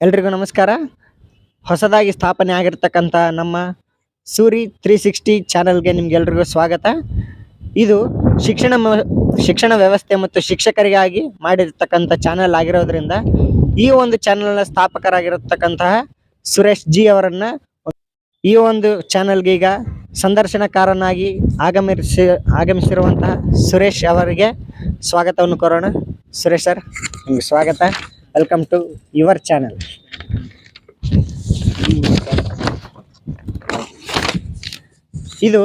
ಎಲ್ರಿಗೂ ನಮಸ್ಕಾರ. ಹೊಸದಾಗಿ ಸ್ಥಾಪನೆ ಆಗಿರ್ತಕ್ಕಂಥ ನಮ್ಮ ಸೂರಿ 360 ಚಾನಲ್ಗೆ ನಿಮ್ಗೆಲ್ರಿಗೂ ಸ್ವಾಗತ. ಇದು ಶಿಕ್ಷಣ ವ್ಯವಸ್ಥೆ ಮತ್ತು ಶಿಕ್ಷಕರಿಗಾಗಿ ಮಾಡಿರ್ತಕ್ಕಂಥ ಚಾನಲ್ ಆಗಿರೋದ್ರಿಂದ ಈ ಒಂದು ಚಾನಲ್ನ ಸ್ಥಾಪಕರಾಗಿರತಕ್ಕಂತಹ ಸುರೇಶ್ ಜಿ ಅವರನ್ನ ಈ ಒಂದು ಚಾನಲ್ಗೆ ಈಗ ಸಂದರ್ಶನಕಾರನಾಗಿ ಆಗಮಿಸಿರುವಂತಹ ಸುರೇಶ್ ಅವರಿಗೆ ಸ್ವಾಗತವನ್ನು ಕೋರೋಣ. ಸುರೇಶ್ ಸರ್, ನಿಮ್ಗೆ ಸ್ವಾಗತ. Welcome to your channel. ಇದು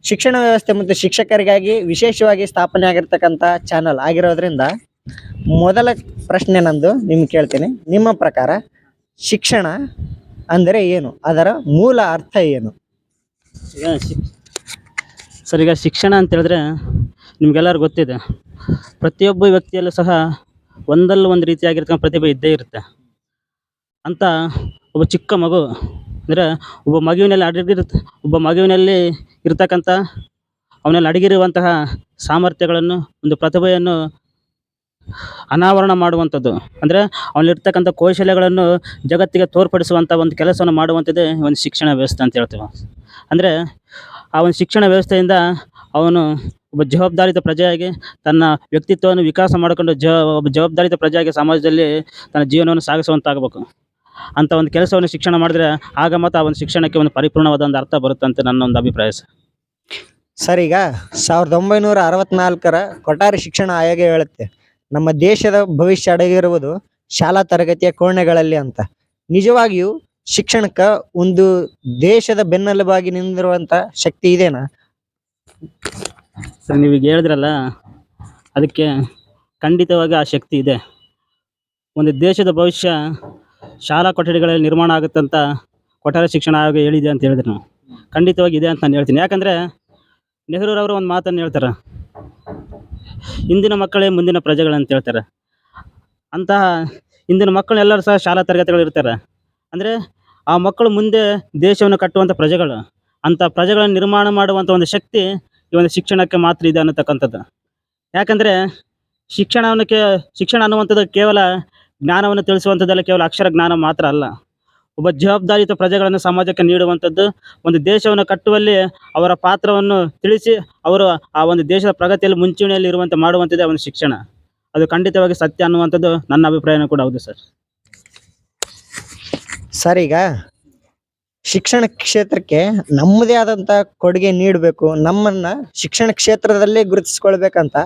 ಶಿಕ್ಷಣ ವ್ಯವಸ್ಥೆ ಮತ್ತು ಶಿಕ್ಷಕರಿಗಾಗಿ ವಿಶೇಷವಾಗಿ ಸ್ಥಾಪನೆ ಆಗಿರ್ತಕ್ಕಂಥ ಚಾನಲ್ ಆಗಿರೋದ್ರಿಂದ ಮೊದಲ ಪ್ರಶ್ನೆ ನಂದು ನಿಮ್ಗೆ ಕೇಳ್ತೀನಿ. ನಿಮ್ಮ ಪ್ರಕಾರ ಶಿಕ್ಷಣ ಅಂದರೆ ಏನು? ಅದರ ಮೂಲ ಅರ್ಥ ಏನು? ಈಗ ಶಿಕ್ಷಣ ಅಂತ ಹೇಳಿದ್ರೆ ನಿಮ್ಗೆಲ್ಲರಿಗೂ ಗೊತ್ತಿದೆ. ಪ್ರತಿಯೊಬ್ಬ ವ್ಯಕ್ತಿಯಲ್ಲೂ ಸಹ ಒಂದಲ್ಲ ಒಂದು ರೀತಿಯಾಗಿರ್ತಕ್ಕಂಥ ಪ್ರತಿಭೆ ಇದ್ದೇ ಇರುತ್ತೆ. ಅಂತ ಒಬ್ಬ ಚಿಕ್ಕ ಮಗು ಅಂದರೆ ಒಬ್ಬ ಮಗುವಿನಲ್ಲಿ ಇರ್ತಕ್ಕಂಥ ಅವನಲ್ಲಿ ಅಡಗಿರುವಂತಹ ಸಾಮರ್ಥ್ಯಗಳನ್ನು, ಒಂದು ಪ್ರತಿಭೆಯನ್ನು ಅನಾವರಣ ಮಾಡುವಂಥದ್ದು, ಅಂದರೆ ಅವನಲ್ಲಿರ್ತಕ್ಕಂಥ ಕೌಶಲ್ಯಗಳನ್ನು ಜಗತ್ತಿಗೆ ತೋರ್ಪಡಿಸುವಂಥ ಒಂದು ಕೆಲಸವನ್ನು ಮಾಡುವಂಥದ್ದೇ ಒಂದು ಶಿಕ್ಷಣ ವ್ಯವಸ್ಥೆ ಅಂತ ಹೇಳ್ತೇವೆ. ಅಂದರೆ ಆ ಒಂದು ಶಿಕ್ಷಣ ವ್ಯವಸ್ಥೆಯಿಂದ ಅವನು ಒಬ್ಬ ಜವಾಬ್ದಾರಿತ ಪ್ರಜೆಯಾಗಿ ತನ್ನ ವ್ಯಕ್ತಿತ್ವವನ್ನು ವಿಕಾಸ ಮಾಡಿಕೊಂಡು ಒಬ್ಬ ಜವಾಬ್ದಾರಿತ ಪ್ರಜೆಯಾಗಿ ಸಮಾಜದಲ್ಲಿ ತನ್ನ ಜೀವನವನ್ನು ಸಾಗಿಸುವಂತಾಗಬೇಕು. ಅಂಥ ಒಂದು ಕೆಲಸವನ್ನು ಶಿಕ್ಷಣ ಮಾಡಿದ್ರೆ ಆಗ ಮಾತ್ರ ಆ ಒಂದು ಶಿಕ್ಷಣಕ್ಕೆ ಒಂದು ಪರಿಪೂರ್ಣವಾದ ಒಂದು ಅರ್ಥ ಬರುತ್ತಂತೆ ನನ್ನ ಒಂದು ಅಭಿಪ್ರಾಯ ಸರ್. ಈಗ 1964ರ ಕೊಠಾರಿ ಶಿಕ್ಷಣ ಆಯೋಗ ಹೇಳುತ್ತೆ, ನಮ್ಮ ದೇಶದ ಭವಿಷ್ಯ ಅಡಗಿರುವುದು ಶಾಲಾ ತರಗತಿಯ ಕೋಣೆಗಳಲ್ಲಿ ಅಂತ. ನಿಜವಾಗಿಯೂ ಶಿಕ್ಷಣಕ್ಕೆ ಒಂದು ದೇಶದ ಬೆನ್ನೆಲುಬಾಗಿ ನಿಂದಿರುವಂಥ ಶಕ್ತಿ ಇದೆನಾ? ಸರ್, ನೀವೀಗ ಹೇಳಿದ್ರಲ್ಲ, ಅದಕ್ಕೆ ಖಂಡಿತವಾಗಿ ಆ ಶಕ್ತಿ ಇದೆ. ಒಂದು ದೇಶದ ಭವಿಷ್ಯ ಶಾಲಾ ಕೊಠಡಿಗಳಲ್ಲಿ ನಿರ್ಮಾಣ ಆಗುತ್ತಂತ ಕೊಠಾರಿ ಶಿಕ್ಷಣ ಆಯೋಗ ಹೇಳಿದೆ ಅಂತ ಹೇಳಿದ್ರು. ನಾವು ಖಂಡಿತವಾಗಿ ಇದೆ ಅಂತ ನಾನು ಹೇಳ್ತೀನಿ. ಯಾಕಂದರೆ ನೆಹರೂರವರು ಒಂದು ಮಾತನ್ನು ಹೇಳ್ತಾರೆ, ಇಂದಿನ ಮಕ್ಕಳೇ ಮುಂದಿನ ಪ್ರಜೆಗಳಂತ ಹೇಳ್ತಾರೆ. ಅಂತಹ ಇಂದಿನ ಮಕ್ಕಳೆಲ್ಲರೂ ಸಹ ಶಾಲಾ ತರಗತಿಗಳು ಇರ್ತಾರೆ. ಅಂದರೆ ಆ ಮಕ್ಕಳು ಮುಂದೆ ದೇಶವನ್ನು ಕಟ್ಟುವಂಥ ಪ್ರಜೆಗಳು. ಅಂಥ ಪ್ರಜೆಗಳನ್ನು ನಿರ್ಮಾಣ ಮಾಡುವಂಥ ಒಂದು ಶಕ್ತಿ ಈ ಒಂದು ಶಿಕ್ಷಣಕ್ಕೆ ಮಾತ್ರ ಇದೆ ಅನ್ನತಕ್ಕಂಥದ್ದು. ಯಾಕಂದರೆ ಶಿಕ್ಷಣ ಅನ್ನುವಂಥದ್ದು ಕೇವಲ ಜ್ಞಾನವನ್ನು ತಿಳಿಸುವಂಥದ್ದಲ್ಲ, ಕೇವಲ ಅಕ್ಷರ ಜ್ಞಾನ ಮಾತ್ರ ಅಲ್ಲ. ಒಬ್ಬ ಜವಾಬ್ದಾರಿಯುತ ಪ್ರಜೆಗಳನ್ನು ಸಮಾಜಕ್ಕೆ ನೀಡುವಂಥದ್ದು, ಒಂದು ದೇಶವನ್ನು ಕಟ್ಟುವಲ್ಲಿ ಅವರ ಪಾತ್ರವನ್ನು ತಿಳಿಸಿ ಅವರು ಆ ಒಂದು ದೇಶದ ಪ್ರಗತಿಯಲ್ಲಿ ಮುಂಚೂಣಿಯಲ್ಲಿ ಇರುವಂತೆ ಮಾಡುವಂಥದ್ದೇ ಒಂದು ಶಿಕ್ಷಣ. ಅದು ಖಂಡಿತವಾಗಿ ಸತ್ಯ ಅನ್ನುವಂಥದ್ದು ನನ್ನ ಅಭಿಪ್ರಾಯನೂ ಕೂಡ ಹೌದು ಸರ್. ಸರ್, ಈಗ ಶಿಕ್ಷಣ ಕ್ಷೇತ್ರಕ್ಕೆ ನಮ್ಮದೇ ಆದಂಥ ಕೊಡುಗೆ ನೀಡಬೇಕು, ನಮ್ಮನ್ನ ಶಿಕ್ಷಣ ಕ್ಷೇತ್ರದಲ್ಲೇ ಗುರುತಿಸ್ಕೊಳ್ಬೇಕಂತ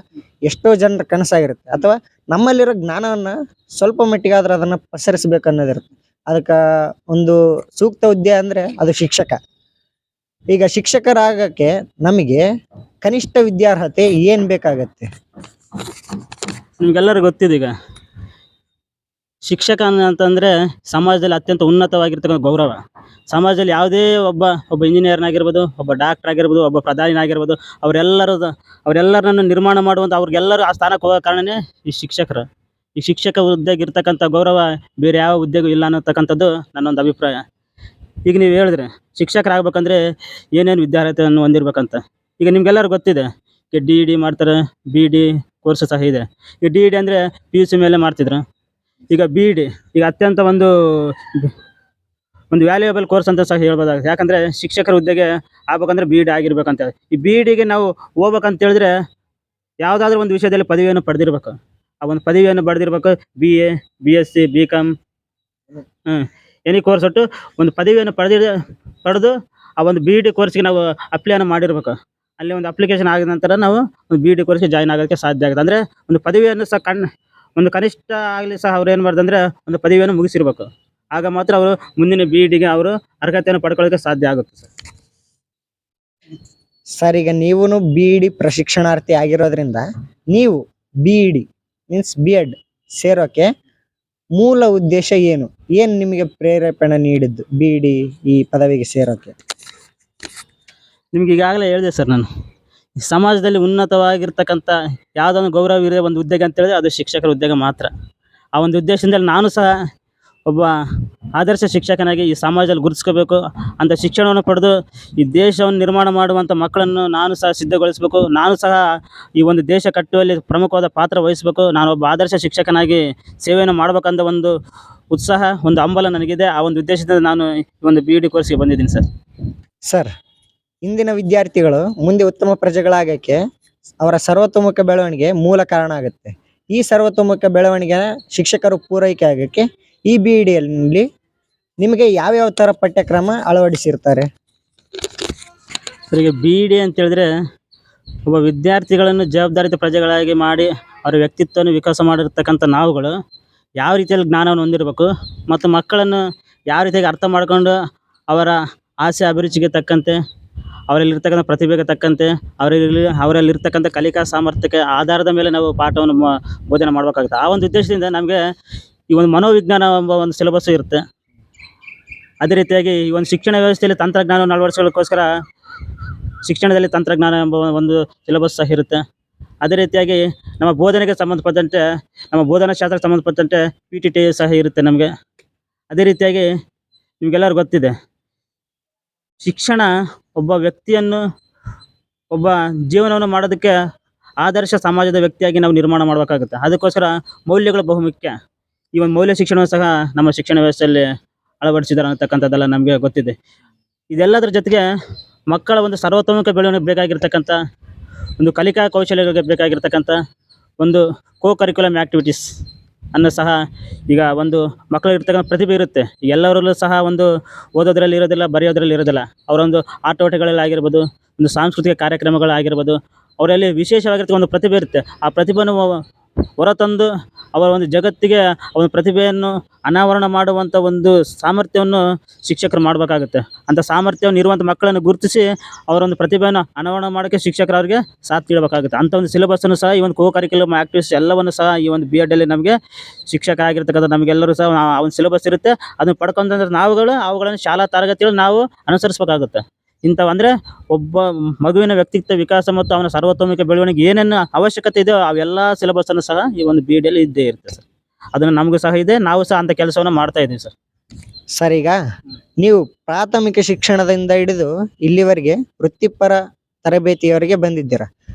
ಎಷ್ಟೋ ಜನರ ಕನಸಾಗಿರುತ್ತೆ. ಅಥವಾ ನಮ್ಮಲ್ಲಿರೋ ಜ್ಞಾನವನ್ನು ಸ್ವಲ್ಪ ಮಟ್ಟಿಗಾದ್ರೂ ಅದನ್ನು ಪಸರಿಸ್ಬೇಕು ಅನ್ನೋದಿರುತ್ತೆ. ಅದಕ್ಕೆ ಒಂದು ಸೂಕ್ತ ಹುದ್ದೆ ಅಂದರೆ ಅದು ಶಿಕ್ಷಕ. ಈಗ ಶಿಕ್ಷಕರಾಗಕ್ಕೆ ನಮಗೆ ಕನಿಷ್ಠ ವಿದ್ಯಾರ್ಹತೆ ಏನು ಬೇಕಾಗತ್ತೆ? ನಿಮಗೆಲ್ಲರಿಗೂ ಗೊತ್ತಿದೆ. ಈಗ ಶಿಕ್ಷಕ ಅಂತಂದರೆ ಸಮಾಜದಲ್ಲಿ ಅತ್ಯಂತ ಉನ್ನತವಾಗಿರ್ತಕ್ಕಂಥ ಗೌರವ. ಸಮಾಜದಲ್ಲಿ ಯಾವುದೇ ಒಬ್ಬ ಇಂಜಿನಿಯರ್ನಾಗಿರ್ಬೋದು, ಒಬ್ಬ ಡಾಕ್ಟರ್ ಆಗಿರ್ಬೋದು, ಒಬ್ಬ ಪ್ರಧಾನಿನಾಗಿರ್ಬೋದು, ಅವರೆಲ್ಲರನ್ನು ನಿರ್ಮಾಣ ಮಾಡುವಂಥ ಅವ್ರಿಗೆಲ್ಲರೂ ಆ ಸ್ಥಾನಕ್ಕೆ ಹೋಗೋ ಕಾರಣನೇ ಈ ಶಿಕ್ಷಕರು. ಈ ಶಿಕ್ಷಕ ಹುದ್ದೆಗೆ ಇರ್ತಕ್ಕಂಥ ಗೌರವ ಬೇರೆ ಯಾವ ಹುದ್ದೆಗೂ ಇಲ್ಲ ಅನ್ನತಕ್ಕಂಥದ್ದು ನನ್ನೊಂದು ಅಭಿಪ್ರಾಯ. ಈಗ ನೀವು ಹೇಳಿದ್ರೆ ಶಿಕ್ಷಕರಾಗಬೇಕಂದ್ರೆ ಏನೇನು ವಿದ್ಯಾರ್ಹತೆಯನ್ನು ಹೊಂದಿರಬೇಕಂತ. ಈಗ ನಿಮಗೆಲ್ಲರಿಗೂ ಗೊತ್ತಿದೆ, ಈಗ DED ಮಾಡ್ತಾರೆ, BEd ಕೋರ್ಸ್ ಸಹ ಇದೆ. ಈಗ DED ಅಂದರೆ PUC ಮೇಲೆ ಮಾಡ್ತಿದ್ರು. ಈಗ BEd ಈಗ ಅತ್ಯಂತ ಒಂದು ವ್ಯಾಲ್ಯೂಯಬಲ್ ಕೋರ್ಸ್ ಅಂತ ಸಹ ಹೇಳ್ಬೋದಾಗುತ್ತೆ. ಯಾಕಂದರೆ ಶಿಕ್ಷಕರ ಹುದ್ದೆಗೆ ಆಗ್ಬೇಕಂದ್ರೆ BEd ಆಗಿರ್ಬೇಕಂತ. ಈ BEdಗೆ ನಾವು ಹೋಗ್ಬೇಕಂತ ಹೇಳಿದ್ರೆ ಯಾವುದಾದ್ರೂ ಒಂದು ವಿಷಯದಲ್ಲಿ ಪದವಿಯನ್ನು ಪಡೆದಿರ್ಬೇಕು. ಆ ಒಂದು ಪದವಿಯನ್ನು ಪಡೆದಿರ್ಬೇಕು. BA, BSc, BCom any course ಒಟ್ಟು ಒಂದು ಪದವಿಯನ್ನು ಪಡೆದು ಆ ಒಂದು BEd ಕೋರ್ಸ್ಗೆ ನಾವು ಅಪ್ಲೈಯನ್ನು ಮಾಡಿರ್ಬೇಕು. ಅಲ್ಲಿ ಒಂದು ಅಪ್ಲಿಕೇಶನ್ ಆಗಿದ ನಂತರ ನಾವು ಒಂದು BEd ಕೋರ್ಸ್ಗೆ ಜಾಯ್ನ್ ಆಗೋಕ್ಕೆ ಸಾಧ್ಯ ಆಗುತ್ತೆ. ಅಂದರೆ ಒಂದು ಪದವಿಯನ್ನು ಸಹ ಒಂದು ಕನಿಷ್ಠ ಆಗಲಿ ಸಹ ಅವ್ರು ಏನು ಮಾಡ್ದಂದ್ರೆ ಒಂದು ಪದವಿಯನ್ನು ಮುಗಿಸಿರ್ಬೇಕು. ಆಗ ಮಾತ್ರ ಅವರು ಮುಂದಿನ BEdಗೆ ಅವರು ಅರ್ಹತೆಯನ್ನು ಪಡ್ಕೊಳ್ಳೋಕ್ಕೆ ಸಾಧ್ಯ ಆಗುತ್ತೆ ಸರ್. ಸರ್, ಈಗ ನೀವು BEd ಪ್ರಶಿಕ್ಷಣಾರ್ಥಿ ಆಗಿರೋದ್ರಿಂದ ನೀವು BEd ಮೀನ್ಸ್ B.Ed ಸೇರೋಕೆ ಮೂಲ ಉದ್ದೇಶ ಏನು ನಿಮಗೆ ಪ್ರೇರೇಪಣೆ ನೀಡಿದ್ದು BEd ಈ ಪದವಿಗೆ ಸೇರೋಕೆ? ನಿಮ್ಗೆ ಈಗಾಗಲೇ ಹೇಳಿದೆ ಸರ್, ನಾನು ಸಮಾಜದಲ್ಲಿ ಉನ್ನತವಾಗಿರ್ತಕ್ಕಂಥ ಯಾವುದೊಂದು ಗೌರವ ಇರೋ ಒಂದು ಹುದ್ದೆಗೆ ಅಂತ ಹೇಳಿದ್ರೆ ಅದು ಶಿಕ್ಷಕರ ಹುದ್ದೆಗೆ ಮಾತ್ರ. ಆ ಒಂದು ಉದ್ದೇಶದಿಂದ ನಾನು ಸಹ ಒಬ್ಬ ಆದರ್ಶ ಶಿಕ್ಷಕನಾಗಿ ಈ ಸಮಾಜದಲ್ಲಿ ಗುರುತಿಸ್ಕೋಬೇಕು ಅಂತ ಶಿಕ್ಷಣವನ್ನು ಪಡೆದು ಈ ದೇಶವನ್ನು ನಿರ್ಮಾಣ ಮಾಡುವಂಥ ಮಕ್ಕಳನ್ನು ನಾನು ಸಹ ಸಿದ್ಧಗೊಳಿಸಬೇಕು. ನಾನು ಸಹ ಈ ಒಂದು ದೇಶ ಕಟ್ಟುವಲ್ಲಿ ಪ್ರಮುಖವಾದ ಪಾತ್ರ ವಹಿಸಬೇಕು. ನಾನು ಒಬ್ಬ ಆದರ್ಶ ಶಿಕ್ಷಕನಾಗಿ ಸೇವೆಯನ್ನು ಮಾಡಬೇಕಂತ ಒಂದು ಉತ್ಸಾಹ, ಒಂದು ಹಂಬಲ ನನಗಿದೆ. ಆ ಒಂದು ಉದ್ದೇಶದಿಂದ ನಾನು ಈ ಒಂದು BEd ಕೋರ್ಸ್ಗೆ ಬಂದಿದ್ದೀನಿ ಸರ್. ಸರ್, ಇಂದಿನ ವಿದ್ಯಾರ್ಥಿಗಳು ಮುಂದೆ ಉತ್ತಮ ಪ್ರಜೆಗಳಾಗಕ್ಕೆ ಅವರ ಸರ್ವತೋಮುಖ ಬೆಳವಣಿಗೆ ಮೂಲ ಕಾರಣ ಆಗುತ್ತೆ. ಈ ಸರ್ವತೋಮುಖ ಬೆಳವಣಿಗೆ ಶಿಕ್ಷಕರು ಪೂರೈಕೆ ಆಗಕ್ಕೆ ಈ BEdಯಲ್ಲಿ ನಿಮಗೆ ಯಾವ್ಯಾವ ತರ ಪಠ್ಯಕ್ರಮ ಅಳವಡಿಸಿರ್ತಾರೆ? ಸರ್, ಈಗ BEd ಅಂತ ಹೇಳಿದ್ರೆ ಒಬ್ಬ ವಿದ್ಯಾರ್ಥಿಗಳನ್ನು ಜವಾಬ್ದಾರಿತ ಪ್ರಜೆಗಳಾಗಿ ಮಾಡಿ ಅವರ ವ್ಯಕ್ತಿತ್ವವನ್ನು ವಿಕಾಸ ಮಾಡಿರ್ತಕ್ಕಂಥ ನಾವುಗಳು ಯಾವ ರೀತಿಯಲ್ಲಿ ಜ್ಞಾನವನ್ನು ಹೊಂದಿರಬೇಕು ಮತ್ತು ಮಕ್ಕಳನ್ನು ಯಾವ ರೀತಿಯಾಗಿ ಅರ್ಥ ಮಾಡ್ಕೊಂಡು ಅವರ ಆಸೆ ಅಭಿರುಚಿಗೆ ತಕ್ಕಂತೆ, ಅವರಲ್ಲಿರ್ತಕ್ಕಂಥ ಪ್ರತಿಭೆಗೆ ತಕ್ಕಂತೆ, ಅವರಲ್ಲಿರ್ತಕ್ಕಂಥ ಕಲಿಕಾ ಸಾಮರ್ಥ್ಯಕ್ಕೆ ಆಧಾರದ ಮೇಲೆ ನಾವು ಪಾಠವನ್ನು ಬೋಧನೆ ಮಾಡಬೇಕಾಗುತ್ತೆ. ಆ ಒಂದು ಉದ್ದೇಶದಿಂದ ನಮಗೆ ಈ ಒಂದು ಮನೋವಿಜ್ಞಾನ ಎಂಬ ಒಂದು ಸಿಲೆಬಸ್ ಇರುತ್ತೆ. ಅದೇ ರೀತಿಯಾಗಿ ಈ ಒಂದು ಶಿಕ್ಷಣ ವ್ಯವಸ್ಥೆಯಲ್ಲಿ ತಂತ್ರಜ್ಞಾನವನ್ನು ಅಳವಡಿಸೋದಕ್ಕೋಸ್ಕರ ಶಿಕ್ಷಣದಲ್ಲಿ ತಂತ್ರಜ್ಞಾನ ಎಂಬ ಒಂದು ಸಿಲೆಬಸ್ ಸಹ ಇರುತ್ತೆ. ಅದೇ ರೀತಿಯಾಗಿ ನಮ್ಮ ಬೋಧನೆಗೆ ಸಂಬಂಧಪಟ್ಟಂತೆ, ನಮ್ಮ ಬೋಧನಾ ಶಾಸ್ತ್ರಕ್ಕೆ ಸಂಬಂಧಪಟ್ಟಂತೆ PTT ಸಹ ಇರುತ್ತೆ ನಮಗೆ. ಅದೇ ರೀತಿಯಾಗಿ ನಿಮಗೆಲ್ಲರಿಗೂ ಗೊತ್ತಿದೆ, ಶಿಕ್ಷಣ ಒಬ್ಬ ವ್ಯಕ್ತಿಯನ್ನು, ಒಬ್ಬ ಜೀವನವನ್ನು ಮಾಡೋದಕ್ಕೆ ಆದರ್ಶ ಸಮಾಜದ ವ್ಯಕ್ತಿಯಾಗಿ ನಾವು ನಿರ್ಮಾಣ ಮಾಡಬೇಕಾಗುತ್ತೆ. ಅದಕ್ಕೋಸ್ಕರ ಮೌಲ್ಯಗಳು ಬಹುಮುಖ್ಯ. ಈ ಒಂದು ಮೌಲ್ಯ ಶಿಕ್ಷಣವೂ ಸಹ ನಮ್ಮ ಶಿಕ್ಷಣ ವ್ಯವಸ್ಥೆಯಲ್ಲಿ ಅಳವಡಿಸಿದ್ದಾರೆ ಅನ್ನತಕ್ಕಂಥದ್ದೆಲ್ಲ ನಮಗೆ ಗೊತ್ತಿದೆ. ಇದೆಲ್ಲದರ ಜೊತೆಗೆ ಮಕ್ಕಳ ಒಂದು ಸರ್ವತೋಮುಖ ಬೆಳವಣಿಗೆ ಬೇಕಾಗಿರ್ತಕ್ಕಂಥ ಒಂದು ಕಲಿಕಾ ಕೌಶಲ್ಯಗಳಿಗೆ ಬೇಕಾಗಿರ್ತಕ್ಕಂಥ ಒಂದು ಕರಿಕ್ಯುಲಮ್ ಆ್ಯಕ್ಟಿವಿಟೀಸ್ ಅನ್ನು ಸಹ, ಈಗ ಒಂದು ಮಕ್ಕಳು ಇರ್ತಕ್ಕಂಥ ಪ್ರತಿಭೆ ಇರುತ್ತೆ. ಎಲ್ಲರಲ್ಲೂ ಸಹ ಒಂದು ಓದೋದ್ರಲ್ಲಿ ಇರೋದಿಲ್ಲ, ಬರೆಯೋದ್ರಲ್ಲಿ ಇರೋದಿಲ್ಲ. ಅವರೊಂದು ಆಟೋಟಗಳಲ್ಲಿ ಆಗಿರ್ಬೋದು, ಒಂದು ಸಾಂಸ್ಕೃತಿಕ ಕಾರ್ಯಕ್ರಮಗಳಾಗಿರ್ಬೋದು, ಅವರಲ್ಲಿ ವಿಶೇಷವಾಗಿರ್ತಕ್ಕಂಥ ಒಂದು ಪ್ರತಿಭೆ ಇರುತ್ತೆ. ಆ ಪ್ರತಿಭೆಯನ್ನು ಹೊರತಂದು ಅವರ ಒಂದು ಜಗತ್ತಿಗೆ ಒಂದು ಪ್ರತಿಭೆಯನ್ನು ಅನಾವರಣ ಮಾಡುವಂಥ ಒಂದು ಸಾಮರ್ಥ್ಯವನ್ನು ಶಿಕ್ಷಕರು ಮಾಡಬೇಕಾಗುತ್ತೆ. ಅಂಥ ಸಾಮರ್ಥ್ಯವನ್ನು ಇರುವಂಥ ಮಕ್ಕಳನ್ನು ಗುರುತಿಸಿ ಅವರ ಒಂದು ಪ್ರತಿಭೆಯನ್ನು ಅನಾವರಣ ಮಾಡೋಕ್ಕೆ ಶಿಕ್ಷಕರು ಅವರಿಗೆ ಸಾಥ್ ನೀಡಬೇಕಾಗುತ್ತೆ. ಅಂಥ ಒಂದು ಸಿಲೆಬಸ್ಸನ್ನು ಸಹ, ಈ ಒಂದು ಕರಿಕ್ಯುಲಮ್ ಆ್ಯಕ್ಟಿವಿಟೀಸ್ ಎಲ್ಲವನ್ನು ಸಹ ಈ ಒಂದು BEdಲ್ಲಿ ನಮಗೆ ಶಿಕ್ಷಕರಾಗಿರ್ತಕ್ಕಂಥ ನಮಗೆಲ್ಲರೂ ಸಹ ಆ ಒಂದು ಸಿಲೆಬಸ್ ಇರುತ್ತೆ. ಅದನ್ನು ಪಡ್ಕೊಂಡ್ರೆ ಅವುಗಳನ್ನು ಶಾಲಾ ತರಗತಿಗಳು ನಾವು ಅನುಸರಿಸಬೇಕಾಗುತ್ತೆ. ಇಂಥವು ಅಂದರೆ ಒಬ್ಬ ಮಗುವಿನ ವ್ಯಕ್ತಿತ್ವ ವಿಕಾಸ ಮತ್ತು ಅವನ ಸರ್ವತೋಮುಖ ಬೆಳವಣಿಗೆ ಏನೇನು ಅವಶ್ಯಕತೆ ಇದೆಯೋ ಅವೆಲ್ಲ ಸಿಲೆಬಸ್ಸನ್ನು ಸಹ ಈ ಒಂದು BEdಯಲ್ಲಿ ಇದ್ದೇ ಇರುತ್ತೆ ಸರ್. ಅದನ್ನು ನಮಗೂ ಸಹ ಇದೆ, ನಾವು ಸಹ ಅಂಥ ಕೆಲಸವನ್ನು ಮಾಡ್ತಾ ಇದ್ದೀವಿ ಸರ್. ಸರ್, ಈಗ ನೀವು ಪ್ರಾಥಮಿಕ ಶಿಕ್ಷಣದಿಂದ ಹಿಡಿದು ಇಲ್ಲಿವರೆಗೆ ವೃತ್ತಿಪರ ತರಬೇತಿಯವರೆಗೆ ಬಂದಿದ್ದೀರಾ.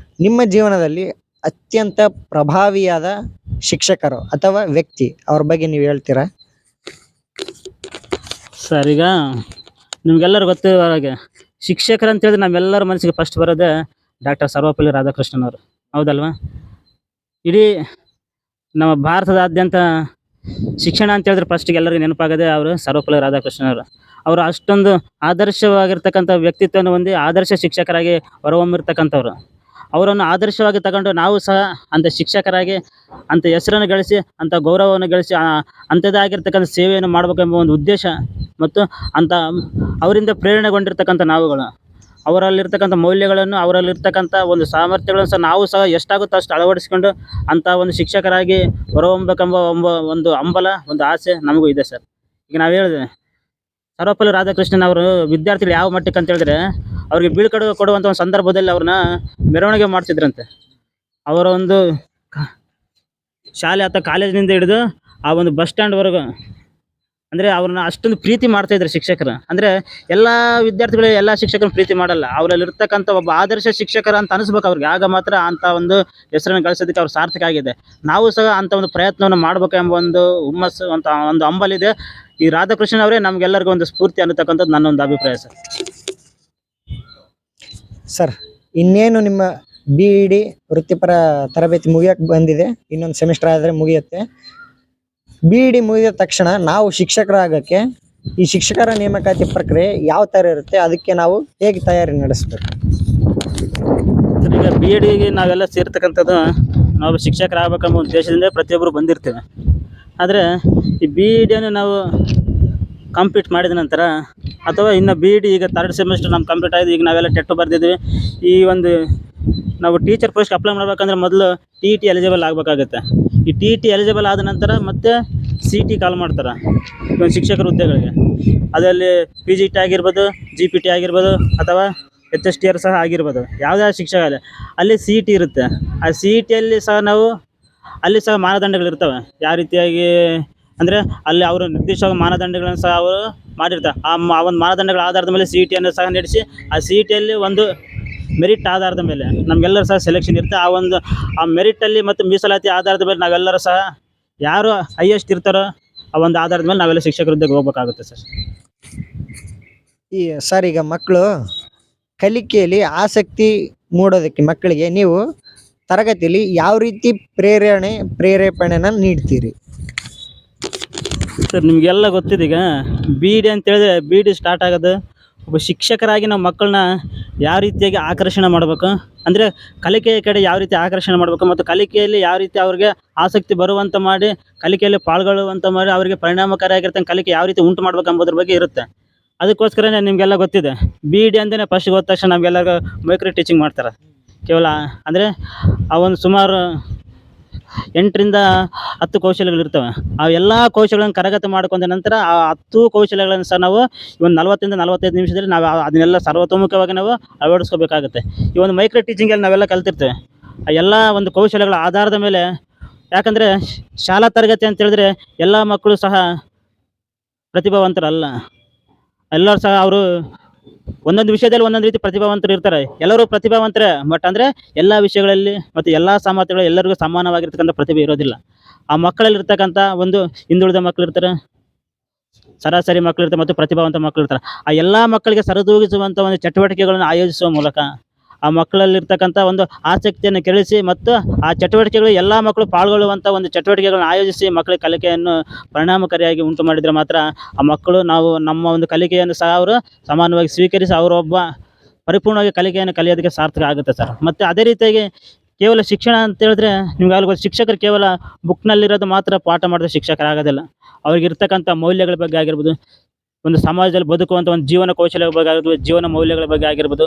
ನಿಮ್ಮ ಜೀವನದಲ್ಲಿ ಅತ್ಯಂತ ಪ್ರಭಾವಿಯಾದ ಶಿಕ್ಷಕರು ಅಥವಾ ವ್ಯಕ್ತಿ, ಅವ್ರ ಬಗ್ಗೆ ನೀವು ಹೇಳ್ತೀರಾ? ಸರ್, ಈಗ ನಿಮಗೆಲ್ಲರೂ ಗೊತ್ತಿರೋ ಹಾಗೆ ಶಿಕ್ಷಕರು ಅಂತ ಹೇಳಿದ್ರೆ ನಮ್ಮೆಲ್ಲರ ಮನಸ್ಸಿಗೆ ಫಸ್ಟ್ ಬರೋದೇ ಡಾಕ್ಟರ್ ಸರ್ವಪಲ್ಲಿ ರಾಧಾಕೃಷ್ಣನ್ ಅವರು, ಹೌದಲ್ವಾ? ಇಡೀ ನಮ್ಮ ಭಾರತದಾದ್ಯಂತ ಶಿಕ್ಷಣ ಅಂತ ಹೇಳಿದ್ರೆ ಫಸ್ಟಿಗೆ ಎಲ್ಲರಿಗೂ ನೆನಪಾಗೋದೇ ಅವರು ಸರ್ವಪಲ್ಲಿ ರಾಧಾಕೃಷ್ಣನ್ ಅವರು. ಅವರು ಅಷ್ಟೊಂದು ಆದರ್ಶವಾಗಿರ್ತಕ್ಕಂಥ ವ್ಯಕ್ತಿತ್ವವನ್ನು ಹೊಂದಿ ಆದರ್ಶ ಶಿಕ್ಷಕರಾಗಿ ಹೊರಹೊಮ್ಮಿರ್ತಕ್ಕಂಥವ್ರು. ಅವರನ್ನು ಆದರ್ಶವಾಗಿ ತಗೊಂಡು ನಾವು ಸಹ ಅಂಥ ಶಿಕ್ಷಕರಾಗಿ ಅಂಥ ಹೆಸರನ್ನು ಗಳಿಸಿ, ಅಂಥ ಗೌರವವನ್ನು ಗಳಿಸಿ, ಅಂಥದ್ದಾಗಿರ್ತಕ್ಕಂಥ ಸೇವೆಯನ್ನು ಮಾಡಬೇಕೆಂಬ ಒಂದು ಉದ್ದೇಶ ಮತ್ತು ಅಂಥ ಅವರಿಂದ ಪ್ರೇರಣೆಗೊಂಡಿರ್ತಕ್ಕಂಥ ನಾವುಗಳು, ಅವರಲ್ಲಿರ್ತಕ್ಕಂಥ ಮೌಲ್ಯಗಳನ್ನು, ಅವರಲ್ಲಿರ್ತಕ್ಕಂಥ ಒಂದು ಸಾಮರ್ಥ್ಯಗಳನ್ನು ಸಹ ನಾವು ಸಹ ಎಷ್ಟಾಗುತ್ತೋ ಅಷ್ಟು ಅಳವಡಿಸ್ಕೊಂಡು ಅಂಥ ಒಂದು ಶಿಕ್ಷಕರಾಗಿ ಹೊರಹೊಮ್ಮಬೇಕೆಂಬ ಒಂದು ಹಂಬಲ, ಒಂದು ಆಸೆ ನಮಗೂ ಇದೆ ಸರ್. ಈಗ ನಾವು ಹೇಳಿದೆ, ಸರ್ವಪಲ್ಲಿ ರಾಧಾಕೃಷ್ಣನ್ ಅವರು ವಿದ್ಯಾರ್ಥಿಗಳು ಯಾವ ಮಟ್ಟಕ್ಕೆ ಅಂತ ಹೇಳಿದ್ರೆ, ಅವ್ರಿಗೆ ಕೊಡುವಂಥ ಒಂದು ಸಂದರ್ಭದಲ್ಲಿ ಅವ್ರನ್ನ ಮೆರವಣಿಗೆ ಮಾಡ್ತಿದ್ರಂತೆ. ಅವರ ಒಂದು ಶಾಲೆ ಅಥವಾ ಕಾಲೇಜಿನಿಂದ ಹಿಡಿದು ಆ ಒಂದು ಬಸ್ ಸ್ಟ್ಯಾಂಡ್ವರೆಗೂ, ಅಂದರೆ ಅವ್ರನ್ನ ಅಷ್ಟೊಂದು ಪ್ರೀತಿ ಮಾಡ್ತಾಯಿದ್ರು ಶಿಕ್ಷಕರು. ಅಂದರೆ ಎಲ್ಲ ವಿದ್ಯಾರ್ಥಿಗಳು ಎಲ್ಲ ಶಿಕ್ಷಕರನ್ನು ಪ್ರೀತಿ ಮಾಡಲ್ಲ, ಅವರಲ್ಲಿರ್ತಕ್ಕಂಥ ಒಬ್ಬ ಆದರ್ಶ ಶಿಕ್ಷಕರ ಅಂತ ಅನಿಸ್ಬೇಕು ಅವ್ರಿಗೆ. ಆಗ ಮಾತ್ರ ಅಂಥ ಒಂದು ಹೆಸರನ್ನು ಗಳಿಸೋದಕ್ಕೆ ಅವ್ರು ಸಾರ್ಥಕ ಆಗಿದೆ. ನಾವು ಸಹ ಅಂಥ ಒಂದು ಪ್ರಯತ್ನವನ್ನು ಮಾಡಬೇಕೆಂಬ ಒಂದು ಹುಮ್ಮಸ್ಸು, ಅಂತ ಒಂದು ಹಂಬಲಿದೆ. ಈ ರಾಧಾಕೃಷ್ಣನ್ ಅವರೇ ನಮಗೆಲ್ಲರಿಗೂ ಒಂದು ಸ್ಫೂರ್ತಿ ಅನ್ನತಕ್ಕಂಥದ್ದು ನನ್ನೊಂದು ಅಭಿಪ್ರಾಯ ಸರ್. ಸರ್, ಇನ್ನೇನು ನಿಮ್ಮ BEd ವೃತ್ತಿಪರ ತರಬೇತಿ ಮುಗಿಯಕ್ಕೆ ಬಂದಿದೆ, ಇನ್ನೊಂದು ಸೆಮಿಸ್ಟರ್ ಆದರೆ ಮುಗಿಯುತ್ತೆ. BEd ಮುಗಿದ ತಕ್ಷಣ ನಾವು ಶಿಕ್ಷಕರಾಗಕ್ಕೆ ಈ ಶಿಕ್ಷಕರ ನೇಮಕಾತಿ ಪ್ರಕ್ರಿಯೆ ಯಾವ ಥರ ಇರುತ್ತೆ, ಅದಕ್ಕೆ ನಾವು ಹೇಗೆ ತಯಾರಿ ನಡೆಸಬೇಕು? ಸರ್, ಈಗ BEdಗೆ ನಾವೆಲ್ಲ ಸೇರ್ತಕ್ಕಂಥದ್ದು ನಾವು ಶಿಕ್ಷಕರಾಗಬೇಕೆಂಬ ಉದ್ದೇಶದಿಂದ ಪ್ರತಿಯೊಬ್ಬರು ಬಂದಿರ್ತೇವೆ. ಆದರೆ ಈ BEdನ್ನು ನಾವು ಕಂಪ್ಲೀಟ್ ಮಾಡಿದ ನಂತರ, ಅಥವಾ ಇನ್ನು BEd ಈಗ 3rd ಸೆಮಿಸ್ಟರ್ ನಮ್ಮ ಕಂಪ್ಲೀಟ್ ಆಗಿದೆ, ಈಗ ನಾವೆಲ್ಲ ಟೆಟ್ ಬರ್ದಿದ್ದೀವಿ. ಈ ಒಂದು ನಾವು ಟೀಚರ್ ಪೋಸ್ಟ್ಗೆ ಅಪ್ಲೈ ಮಾಡ್ಬೇಕಂದ್ರೆ ಮೊದಲು TET ಎಲಿಜಿಬಲ್ ಆಗಬೇಕಾಗುತ್ತೆ. ಈ TET ಎಲಿಜಿಬಲ್ ಆದ ನಂತರ ಮತ್ತೆ CT ಕಾಲ್ ಮಾಡ್ತಾರೆ ಒಂದು ಶಿಕ್ಷಕರ ಹುದ್ದೆಗಳಿಗೆ. ಅದರಲ್ಲಿ PGT ಆಗಿರ್ಬೋದು, GPT ಆಗಿರ್ಬೋದು, ಅಥವಾ HSTR ಸಹ ಆಗಿರ್ಬೋದು, ಯಾವುದೇ ಶಿಕ್ಷಕ ಅಲ್ಲಿ CET ಇರುತ್ತೆ. ಆ CETಯಲ್ಲಿ ಸಹ ಅಲ್ಲಿ ಸಹ ಮಾನದಂಡಗಳಿರ್ತವೆ. ಯಾವ ರೀತಿಯಾಗಿ ಅಂದರೆ ಅಲ್ಲಿ ಅವರು ನಿರ್ದಿಷ್ಟ ಮಾನದಂಡಗಳನ್ನು ಸಹ ಅವರು ಮಾಡಿರ್ತಾರೆ. ಆ ಒಂದು ಮಾನದಂಡಗಳ ಆಧಾರದ ಮೇಲೆ CETಯನ್ನು ಸಹ ನಡೆಸಿ, ಆ CETಯಲ್ಲಿ ಒಂದು ಮೆರಿಟ್ ಆಧಾರದ ಮೇಲೆ ನಮಗೆಲ್ಲರೂ ಸಹ ಸೆಲೆಕ್ಷನ್ ಇರುತ್ತೆ. ಆ ಮೆರಿಟಲ್ಲಿ ಮತ್ತು ಮೀಸಲಾತಿ ಆಧಾರದ ಮೇಲೆ ನಾವೆಲ್ಲರೂ ಸಹ ಯಾರು ಹೈಯೆಸ್ಟ್ ಇರ್ತಾರೋ ಆ ಒಂದು ಆಧಾರದ ಮೇಲೆ ನಾವೆಲ್ಲ ಶಿಕ್ಷಕರ ಹುದ್ದೆಗೆ ಹೋಗ್ಬೇಕಾಗುತ್ತೆ ಸರ್. ಸರ್ ಈಗ ಮಕ್ಕಳು ಕಲಿಕೆಯಲ್ಲಿ ಆಸಕ್ತಿ ಮೂಡೋದಕ್ಕೆ ಮಕ್ಕಳಿಗೆ ನೀವು ತರಗತಿಯಲ್ಲಿ ಯಾವ ರೀತಿ ಪ್ರೇರೇಪಣೆನ ನೀಡ್ತೀರಿ? ಸರ್ ನಿಮಗೆಲ್ಲ ಗೊತ್ತಿದೆ, ಈಗ ಬಿ ಡಿ ಅಂತ ಹೇಳಿದ್ರೆ ಬಿ ಡಿ ಸ್ಟಾರ್ಟ್ ಆಗೋದು ಒಬ್ಬ ಶಿಕ್ಷಕರಾಗಿ ನಾವು ಮಕ್ಕಳನ್ನ ಯಾವ ರೀತಿಯಾಗಿ ಆಕರ್ಷಣೆ ಮಾಡಬೇಕು, ಅಂದರೆ ಕಲಿಕೆಯ ಕಡೆ ಯಾವ ರೀತಿ ಆಕರ್ಷಣೆ ಮಾಡಬೇಕು ಮತ್ತು ಕಲಿಕೆಯಲ್ಲಿ ಯಾವ ರೀತಿ ಅವ್ರಿಗೆ ಆಸಕ್ತಿ ಬರುವಂಥ ಮಾಡಿ, ಕಲಿಕೆಯಲ್ಲಿ ಪಾಲ್ಗೊಳ್ಳುವಂಥ ಮಾಡಿ, ಅವರಿಗೆ ಪರಿಣಾಮಕಾರಿಯಾಗಿರ್ತಂಗೆ ಕಲಿಕೆ ಯಾವ ರೀತಿ ಉಂಟು ಮಾಡ್ಬೇಕು ಎಂಬುದ್ರ ಬಗ್ಗೆ ಇರುತ್ತೆ. ಅದಕ್ಕೋಸ್ಕರನೇ ನಿಮಗೆಲ್ಲ ಗೊತ್ತಿದೆ, ಬಿ ಡಿ ಅಂತಲೇ ಫಸ್ಟಿಗೆ ಹೋದ ತಕ್ಷಣ ನಮಗೆಲ್ಲರಿಗೂ ಮೈಕ್ರೋ ಟೀಚಿಂಗ್ ಮಾಡ್ತಾರೆ. ಕೇವಲ ಅಂದರೆ ಆ ಒಂದು ಸುಮಾರು 8 ರಿಂದ 10 ಕೌಶಲ್ಯಗಳಿರ್ತವೆ. ಆ ಎಲ್ಲ ಕೌಶಲ್ಯಗಳನ್ನು ಕರಗತ ಮಾಡ್ಕೊಂಡ ನಂತರ ಆ 10 ಕೌಶಲ್ಯಗಳನ್ನು ಸಹ ನಾವು ಒಂದು 40 ರಿಂದ 45 ನಿಮಿಷದಲ್ಲಿ ನಾವು ಅದನ್ನೆಲ್ಲ ಸರ್ವತೋಮುಖವಾಗಿ ನಾವು ಅಳವಡಿಸ್ಕೋಬೇಕಾಗುತ್ತೆ. ಈ ಒಂದು ಮೈಕ್ರೋ ಟೀಚಿಂಗಲ್ಲಿ ನಾವೆಲ್ಲ ಕಲ್ತಿರ್ತೇವೆ. ಆ ಎಲ್ಲ ಒಂದು ಕೌಶಲ್ಯಗಳ ಆಧಾರದ ಮೇಲೆ, ಯಾಕಂದರೆ ಶಾಲಾ ತರಗತಿ ಅಂತ ಹೇಳಿದ್ರೆ ಎಲ್ಲ ಮಕ್ಕಳು ಸಹ ಪ್ರತಿಭಾವಂತರಲ್ಲ. ಎಲ್ಲರೂ ಸಹ ಅವರು ಒಂದೊಂದು ವಿಷಯದಲ್ಲಿ ಒಂದೊಂದು ರೀತಿ ಪ್ರತಿಭಾವಂತರು ಇರ್ತಾರೆ. ಎಲ್ಲರೂ ಪ್ರತಿಭಾವಂತರೇ, ಬಟ್ ಅಂದರೆ ಎಲ್ಲ ವಿಷಯಗಳಲ್ಲಿ ಮತ್ತು ಎಲ್ಲ ಸಾಮರ್ಥ್ಯಗಳು ಎಲ್ಲರಿಗೂ ಸಮಾನವಾಗಿರ್ತಕ್ಕಂಥ ಪ್ರತಿಭೆ ಇರೋದಿಲ್ಲ. ಆ ಮಕ್ಕಳಲ್ಲಿ ಇರ್ತಕ್ಕಂಥ ಒಂದು ಹಿಂದುಳಿದ ಮಕ್ಕಳಿರ್ತಾರೆ, ಸರಾಸರಿ ಮಕ್ಕಳಿರ್ತಾರೆ ಮತ್ತು ಪ್ರತಿಭಾವಂತ ಮಕ್ಕಳಿರ್ತಾರೆ. ಆ ಎಲ್ಲ ಮಕ್ಕಳಿಗೆ ಸರಿದೂಗಿಸುವಂಥ ಒಂದು ಚಟುವಟಿಕೆಗಳನ್ನು ಆಯೋಜಿಸುವ ಮೂಲಕ ಆ ಮಕ್ಕಳಲ್ಲಿರ್ತಕ್ಕಂಥ ಒಂದು ಆಸಕ್ತಿಯನ್ನು ಕೆರಳಿಸಿ ಮತ್ತು ಆ ಚಟುವಟಿಕೆಗಳು ಎಲ್ಲ ಮಕ್ಕಳು ಪಾಲ್ಗೊಳ್ಳುವಂಥ ಒಂದು ಚಟುವಟಿಕೆಗಳನ್ನು ಆಯೋಜಿಸಿ ಮಕ್ಕಳ ಕಲಿಕೆಯನ್ನು ಪರಿಣಾಮಕಾರಿಯಾಗಿ ಉಂಟು ಮಾಡಿದರೆ ಮಾತ್ರ ಆ ಮಕ್ಕಳು ನಾವು ನಮ್ಮ ಒಂದು ಕಲಿಕೆಯನ್ನು ಸಹ ಅವರು ಸಮಾನವಾಗಿ ಸ್ವೀಕರಿಸಿ ಅವರೊಬ್ಬ ಪರಿಪೂರ್ಣವಾಗಿ ಕಲಿಕೆಯನ್ನು ಕಲಿಯೋದಕ್ಕೆ ಸಾರ್ಥಕ ಆಗುತ್ತೆ ಸರ್. ಮತ್ತು ಅದೇ ರೀತಿಯಾಗಿ ಕೇವಲ ಶಿಕ್ಷಣ ಅಂತ ಹೇಳಿದ್ರೆ ನಿಮ್ಗೆ ಗೊತ್ತು, ಶಿಕ್ಷಕರು ಕೇವಲ ಬುಕ್ನಲ್ಲಿರೋದು ಮಾತ್ರ ಪಾಠ ಮಾಡಿದ ಶಿಕ್ಷಕರಾಗೋದಿಲ್ಲ. ಅವ್ರಿಗಿರ್ತಕ್ಕಂಥ ಮೌಲ್ಯಗಳ ಬಗ್ಗೆ ಆಗಿರ್ಬೋದು, ಒಂದು ಸಮಾಜದಲ್ಲಿ ಬದುಕುವಂಥ ಒಂದು ಜೀವನ ಕೌಶಲ್ಯಗಳ ಬಗ್ಗೆ ಆಗಿರ್ಬೋದು, ಜೀವನ ಮೌಲ್ಯಗಳ ಬಗ್ಗೆ ಆಗಿರ್ಬೋದು,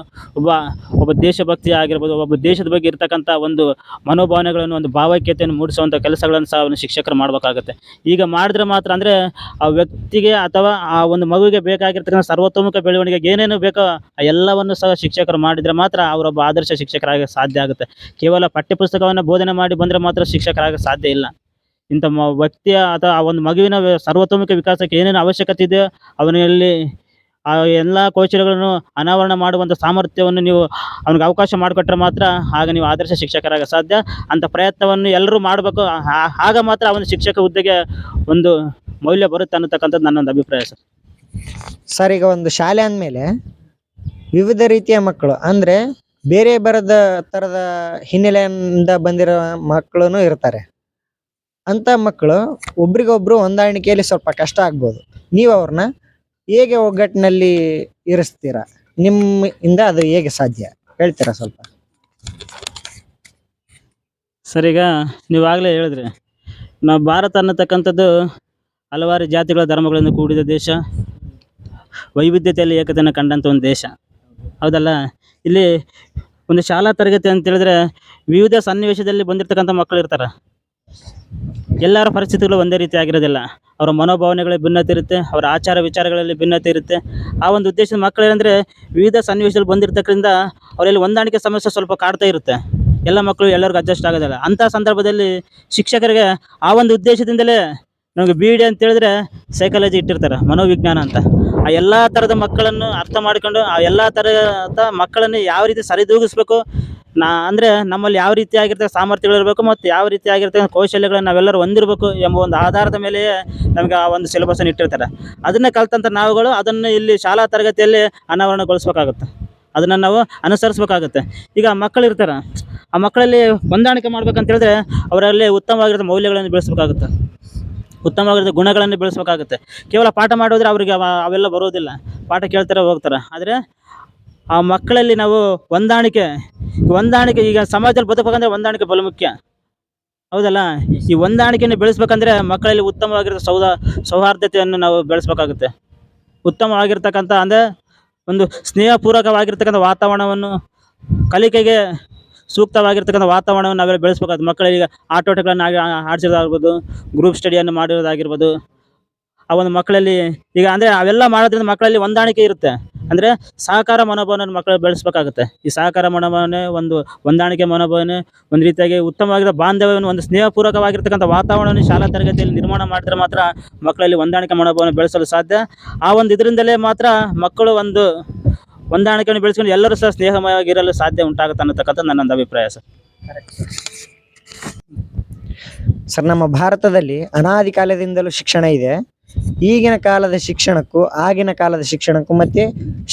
ಒಬ್ಬ ದೇಶಭಕ್ತಿ ಆಗಿರ್ಬೋದು, ಒಬ್ಬ ದೇಶದ ಬಗ್ಗೆ ಇರ್ತಕ್ಕಂಥ ಒಂದು ಮನೋಭಾವನೆಗಳನ್ನು, ಒಂದು ಭಾವೈಕ್ಯತೆಯನ್ನು ಮೂಡಿಸುವಂಥ ಕೆಲಸಗಳನ್ನು ಸಹ ಒಂದು ಶಿಕ್ಷಕರು ಮಾಡಬೇಕಾಗುತ್ತೆ. ಈಗ ಮಾಡಿದ್ರೆ ಮಾತ್ರ ಅಂದರೆ ಆ ವ್ಯಕ್ತಿಗೆ ಅಥವಾ ಆ ಒಂದು ಮಗುವಿಗೆ ಬೇಕಾಗಿರ್ತಕ್ಕಂಥ ಸರ್ವತೋಮುಖ ಬೆಳವಣಿಗೆಗೆ ಏನೇನು ಬೇಕೋ ಆ ಎಲ್ಲವನ್ನು ಸಹ ಶಿಕ್ಷಕರು ಮಾಡಿದರೆ ಮಾತ್ರ ಅವರೊಬ್ಬ ಆದರ್ಶ ಶಿಕ್ಷಕರಾಗ ಸಾಧ್ಯ ಆಗುತ್ತೆ. ಕೇವಲ ಪಠ್ಯಪುಸ್ತಕವನ್ನು ಬೋಧನೆ ಮಾಡಿ ಬಂದರೆ ಮಾತ್ರ ಶಿಕ್ಷಕರಾಗ ಸಾಧ್ಯ ಇಲ್ಲ. ಇಂಥ ವ್ಯಕ್ತಿಯ ಅಥವಾ ಆ ಒಂದು ಮಗುವಿನ ಸರ್ವತೋಮುಖ ವಿಕಾಸಕ್ಕೆ ಏನೇನು ಅವಶ್ಯಕತೆ ಇದೆಯೋ ಅವನಲ್ಲಿ ಆ ಎಲ್ಲ ಕೌಶಲ್ಯಗಳನ್ನು ಅನಾವರಣ ಮಾಡುವಂಥ ಸಾಮರ್ಥ್ಯವನ್ನು ನೀವು ಅವ್ನಿಗೆ ಅವಕಾಶ ಮಾಡಿಕೊಟ್ರೆ ಮಾತ್ರ ಆಗ ನೀವು ಆದರ್ಶ ಶಿಕ್ಷಕರಾಗ ಸಾಧ್ಯ. ಅಂಥ ಪ್ರಯತ್ನವನ್ನು ಎಲ್ಲರೂ ಮಾಡಬೇಕು. ಆಗ ಮಾತ್ರ ಆ ಒಂದು ಶಿಕ್ಷಕ ಹುದ್ದೆಗೆ ಒಂದು ಮೌಲ್ಯ ಬರುತ್ತೆ ಅನ್ನತಕ್ಕಂಥದ್ದು ನನ್ನೊಂದು ಅಭಿಪ್ರಾಯ ಸರ್. ಸರ್ ಈಗ ಒಂದು ಶಾಲೆ ಅಂದಮೇಲೆ ವಿವಿಧ ರೀತಿಯ ಮಕ್ಕಳು, ಅಂದರೆ ಬೇರೆ ಥರದ ಹಿನ್ನೆಲೆಯಿಂದ ಬಂದಿರೋ ಮಕ್ಕಳು ಇರ್ತಾರೆ. ಅಂಥ ಮಕ್ಕಳು ಒಬ್ರಿಗೊಬ್ರು ಹೊಂದಾಣಿಕೆಯಲ್ಲಿ ಸ್ವಲ್ಪ ಕಷ್ಟ ಆಗ್ಬೋದು. ನೀವು ಅವ್ರನ್ನ ಹೇಗೆ ಒಗ್ಗಟ್ಟಿನಲ್ಲಿ ಇರಿಸ್ತೀರಾ? ನಿಮ್ಮಿಂದ ಅದು ಹೇಗೆ ಸಾಧ್ಯ ಹೇಳ್ತೀರಾ ಸ್ವಲ್ಪ? ಸರ್ ಈಗ ನೀವಾಗಲೇ ಹೇಳಿದ್ರಿ, ನಾವು ಭಾರತ ಅನ್ನತಕ್ಕಂಥದ್ದು ಹಲವಾರು ಜಾತಿಗಳ ಧರ್ಮಗಳಿಂದ ಕೂಡಿದ ದೇಶ, ವೈವಿಧ್ಯತೆಯಲ್ಲಿ ಏಕತೆಯನ್ನು ಕಂಡಂಥ ಒಂದು ದೇಶ, ಹೌದಲ್ಲ? ಇಲ್ಲಿ ಒಂದು ಶಾಲಾ ತರಗತಿ ಅಂತ ಹೇಳಿದ್ರೆ ವಿವಿಧ ಸನ್ನಿವೇಶದಲ್ಲಿ ಬಂದಿರತಕ್ಕಂಥ ಮಕ್ಕಳು ಇರ್ತಾರೆ. ಎಲ್ಲರ ಪರಿಸ್ಥಿತಿಗಳು ಒಂದೇ ರೀತಿ ಆಗಿರೋದಿಲ್ಲ. ಅವರ ಮನೋಭಾವನೆಗಳಲ್ಲಿ ಭಿನ್ನತೆ ಇರುತ್ತೆ, ಅವರ ಆಚಾರ ವಿಚಾರಗಳಲ್ಲಿ ಭಿನ್ನತೆ ಇರುತ್ತೆ. ಆ ಒಂದು ಉದ್ದೇಶದ ಮಕ್ಕಳು ಏನಂದರೆ ವಿವಿಧ ಸನ್ನಿವೇಶದಲ್ಲಿ ಬಂದಿರತಕ್ಕಂಥ ಅವರಲ್ಲಿ ಹೊಂದಾಣಿಕೆ ಸಮಸ್ಯೆ ಸ್ವಲ್ಪ ಕಾಡ್ತಾ ಇರುತ್ತೆ. ಎಲ್ಲ ಮಕ್ಕಳು ಎಲ್ಲರಿಗೂ ಅಡ್ಜಸ್ಟ್ ಆಗೋದಿಲ್ಲ. ಅಂಥ ಸಂದರ್ಭದಲ್ಲಿ ಶಿಕ್ಷಕರಿಗೆ ಆ ಒಂದು ಉದ್ದೇಶದಿಂದಲೇ ನಮಗೆ ಬಿ ಡಿ ಅಂತ ಹೇಳಿದ್ರೆ ಸೈಕಾಲಜಿ ಇಟ್ಟಿರ್ತಾರೆ, ಮನೋವಿಜ್ಞಾನ ಅಂತ. ಆ ಎಲ್ಲ ಥರದ ಮಕ್ಕಳನ್ನು ಅರ್ಥ ಮಾಡಿಕೊಂಡು ಆ ಎಲ್ಲ ಥರದ ಮಕ್ಕಳನ್ನು ಯಾವ ರೀತಿ ಸರಿದೂಗಿಸ್ಬೇಕು, ಅಂದರೆ ನಮ್ಮಲ್ಲಿ ಯಾವ ರೀತಿ ಆಗಿರ್ತಕ್ಕ ಸಾಮರ್ಥ್ಯಗಳಿರಬೇಕು ಮತ್ತು ಯಾವ ರೀತಿ ಆಗಿರ್ತಕ್ಕಂಥ ಕೌಶಲ್ಯಗಳನ್ನು ನಾವೆಲ್ಲರೂ ಹೊಂದಿರಬೇಕು ಎಂಬ ಒಂದು ಆಧಾರದ ಮೇಲೆಯೇ ನಮಗೆ ಆ ಒಂದು ಸಿಲೆಬಸನ್ನು ಇಟ್ಟಿರ್ತಾರೆ. ಅದನ್ನು ಕಲ್ತಂಥ ನಾವುಗಳು ಅದನ್ನು ಇಲ್ಲಿ ಶಾಲಾ ತರಗತಿಯಲ್ಲಿ ಅನಾವರಣಗೊಳಿಸ್ಬೇಕಾಗುತ್ತೆ, ಅದನ್ನು ನಾವು ಅನುಸರಿಸ್ಬೇಕಾಗುತ್ತೆ. ಈಗ ಮಕ್ಕಳಿರ್ತಾರೆ, ಆ ಮಕ್ಕಳಲ್ಲಿ ಹೊಂದಾಣಿಕೆ ಮಾಡ್ಬೇಕಂತ ಹೇಳಿದ್ರೆ ಅವರಲ್ಲಿ ಉತ್ತಮವಾಗಿರೋ ಮೌಲ್ಯಗಳನ್ನು ಬೆಳೆಸಬೇಕಾಗುತ್ತೆ, ಉತ್ತಮವಾಗಿರೋ ಗುಣಗಳನ್ನು ಬೆಳೆಸಬೇಕಾಗುತ್ತೆ. ಕೇವಲ ಪಾಠ ಮಾಡಿದ್ರೆ ಅವರಿಗೆ ಅವೆಲ್ಲ ಬರೋದಿಲ್ಲ, ಪಾಠ ಕೇಳ್ತಾರೆ ಹೋಗ್ತಾರೆ. ಆದರೆ ಆ ಮಕ್ಕಳಲ್ಲಿ ನಾವು ಹೊಂದಾಣಿಕೆ ಈಗ ಸಮಾಜದಲ್ಲಿ ಬದುಕಬೇಕಂದ್ರೆ ಹೊಂದಾಣಿಕೆ ಬಲು ಮುಖ್ಯ, ಹೌದಲ್ಲ? ಈ ಹೊಂದಾಣಿಕೆಯನ್ನು ಬೆಳೆಸ್ಬೇಕಂದ್ರೆ ಮಕ್ಕಳಲ್ಲಿ ಉತ್ತಮವಾಗಿರೋ ಸೌಹಾರ್ದತೆಯನ್ನು ನಾವು ಬೆಳೆಸ್ಬೇಕಾಗುತ್ತೆ. ಉತ್ತಮವಾಗಿರ್ತಕ್ಕಂಥ ಅಂದರೆ ಒಂದು ಸ್ನೇಹಪೂರ್ವಕವಾಗಿರ್ತಕ್ಕಂಥ ವಾತಾವರಣವನ್ನು, ಕಲಿಕೆಗೆ ಸೂಕ್ತವಾಗಿರ್ತಕ್ಕಂಥ ವಾತಾವರಣವನ್ನು ನಾವೆಲ್ಲ ಬೆಳೆಸ್ಬೇಕಾಗುತ್ತೆ. ಮಕ್ಕಳಿಗೆ ಆಟೋಟಗಳನ್ನು ಆಡಿಸೋದಾಗಿರ್ಬೋದು, ಗ್ರೂಪ್ ಸ್ಟಡಿಯನ್ನು ಮಾಡಿರೋದಾಗಿರ್ಬೋದು. ಆ ಒಂದು ಮಕ್ಕಳಲ್ಲಿ ಈಗ ಅಂದರೆ ಅವೆಲ್ಲ ಮಾಡೋದ್ರಿಂದ ಮಕ್ಕಳಲ್ಲಿ ಹೊಂದಾಣಿಕೆ ಇರುತ್ತೆ. ಅಂದರೆ ಸಹಕಾರ ಮನೋಭಾವನೆ ಮಕ್ಕಳು ಬೆಳೆಸ್ಬೇಕಾಗುತ್ತೆ. ಈ ಸಹಕಾರ ಮನೋಭಾವನೆ, ಒಂದು ಹೊಂದಾಣಿಕೆ ಮನೋಭಾವನೆ, ಒಂದು ರೀತಿಯಾಗಿ ಉತ್ತಮವಾಗಿರೋ ಬಾಂಧವ್ಯವನ್ನು, ಒಂದು ಸ್ನೇಹಪೂರ್ವಕವಾಗಿರ್ತಕ್ಕಂಥ ವಾತಾವರಣವನ್ನು ಶಾಲಾ ತರಗತಿಯಲ್ಲಿ ನಿರ್ಮಾಣ ಮಾಡಿದ್ರೆ ಮಾತ್ರ ಮಕ್ಕಳಲ್ಲಿ ಹೊಂದಾಣಿಕೆ ಮನೋಭಾವನೆ ಬೆಳೆಸಲು ಸಾಧ್ಯ. ಆ ಒಂದು ಇದರಿಂದಲೇ ಮಾತ್ರ ಮಕ್ಕಳು ಒಂದು ಹೊಂದಾಣಿಕೆಯನ್ನು ಬೆಳೆಸ್ಕೊಂಡು ಎಲ್ಲರೂ ಸಹ ಸ್ನೇಹಮಯವಾಗಿರಲು ಸಾಧ್ಯ ಉಂಟಾಗುತ್ತೆ ಅನ್ನತಕ್ಕಂಥದ್ದು ನನ್ನೊಂದು ಅಭಿಪ್ರಾಯ ಸರ್. ಸರ್, ನಮ್ಮ ಭಾರತದಲ್ಲಿ ಅನಾದಿ ಕಾಲದಿಂದಲೂ ಶಿಕ್ಷಣ ಇದೆ. ಈಗಿನ ಕಾಲದ ಶಿಕ್ಷಣಕ್ಕೂ ಆಗಿನ ಕಾಲದ ಶಿಕ್ಷಣಕ್ಕೂ ಮತ್ತೆ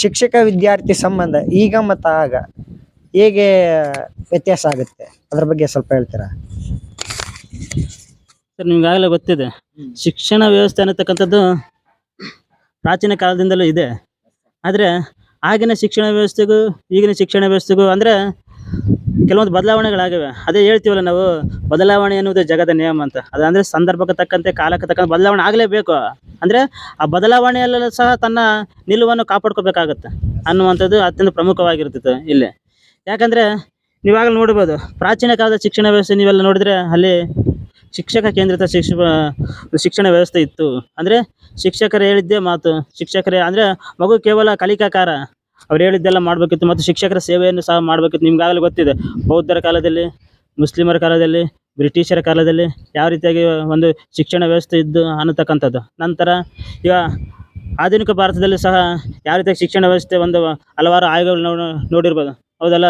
ಶಿಕ್ಷಕ ವಿದ್ಯಾರ್ಥಿ ಸಂಬಂಧ ಈಗ ಮತ್ತು ಆಗ ಹೇಗೆ ವ್ಯತ್ಯಾಸ ಆಗುತ್ತೆ, ಅದ್ರ ಬಗ್ಗೆ ಸ್ವಲ್ಪ ಹೇಳ್ತೀರಾ? ಸರ್, ನಿಮ್ಗಾಗಲೇ ಗೊತ್ತಿದೆ, ಶಿಕ್ಷಣ ವ್ಯವಸ್ಥೆ ಅನ್ನತಕ್ಕಂಥದ್ದು ಪ್ರಾಚೀನ ಕಾಲದಿಂದಲೂ ಇದೆ. ಆದರೆ ಆಗಿನ ಶಿಕ್ಷಣ ವ್ಯವಸ್ಥೆಗೂ ಈಗಿನ ಶಿಕ್ಷಣ ವ್ಯವಸ್ಥೆಗೂ ಅಂದರೆ ಕೆಲವೊಂದು ಬದಲಾವಣೆಗಳಾಗಿವೆ. ಅದೇ ಹೇಳ್ತೀವಲ್ಲ ನಾವು, ಬದಲಾವಣೆ ಎನ್ನುವುದು ಜಗದ ನಿಯಮ ಅಂತ. ಅದು ಅಂದರೆ ಸಂದರ್ಭಕ್ಕೆ ತಕ್ಕಂತೆ, ಕಾಲಕ್ಕೆ ತಕ್ಕಂತೆ ಬದಲಾವಣೆ ಆಗಲೇಬೇಕು. ಅಂದರೆ ಆ ಬದಲಾವಣೆಯಲ್ಲೆಲ್ಲ ಸಹ ತನ್ನ ನಿಲುವನ್ನು ಕಾಪಾಡ್ಕೋಬೇಕಾಗತ್ತೆ ಅನ್ನುವಂಥದ್ದು ಅತ್ಯಂತ ಪ್ರಮುಖವಾಗಿರ್ತದೆ ಇಲ್ಲಿ. ಯಾಕಂದರೆ ನೀವಾಗಲೇ ನೋಡ್ಬೋದು, ಪ್ರಾಚೀನ ಕಾಲದ ಶಿಕ್ಷಣ ವ್ಯವಸ್ಥೆ ನೀವೆಲ್ಲ ನೋಡಿದ್ರೆ ಅಲ್ಲಿ ಶಿಕ್ಷಕ ಕೇಂದ್ರಿತ ಶಿಕ್ಷಣ ವ್ಯವಸ್ಥೆ ಇತ್ತು. ಅಂದರೆ ಶಿಕ್ಷಕರು ಹೇಳಿದ್ದೇ ಮಾತು, ಶಿಕ್ಷಕರೇ ಅಂದರೆ ಮಗು ಕೇವಲ ಕಲಿಕಾಕಾರ, ಅವ್ರು ಹೇಳಿದ್ದೆಲ್ಲ ಮಾಡಬೇಕಿತ್ತು. ಮತ್ತು ಶಿಕ್ಷಕರ ಸೇವೆಯನ್ನು ಸಹ ಮಾಡಬೇಕಿತ್ತು. ನಿಮ್ಗಾಗಲೇ ಗೊತ್ತಿದೆ, ಬೌದ್ಧರ ಕಾಲದಲ್ಲಿ, ಮುಸ್ಲಿಮರ ಕಾಲದಲ್ಲಿ, ಬ್ರಿಟಿಷರ ಕಾಲದಲ್ಲಿ ಯಾವ ರೀತಿಯಾಗಿ ಒಂದು ಶಿಕ್ಷಣ ವ್ಯವಸ್ಥೆ ಇದ್ದು ಅನ್ನತಕ್ಕಂಥದ್ದು. ನಂತರ ಈಗ ಆಧುನಿಕ ಭಾರತದಲ್ಲಿ ಸಹ ಯಾವ ರೀತಿಯಾಗಿ ಶಿಕ್ಷಣ ವ್ಯವಸ್ಥೆ ಒಂದು ಹಲವಾರು ಆಯೋಗಗಳು ನೋಡಿರ್ಬೋದು, ಹೌದಲ್ಲ.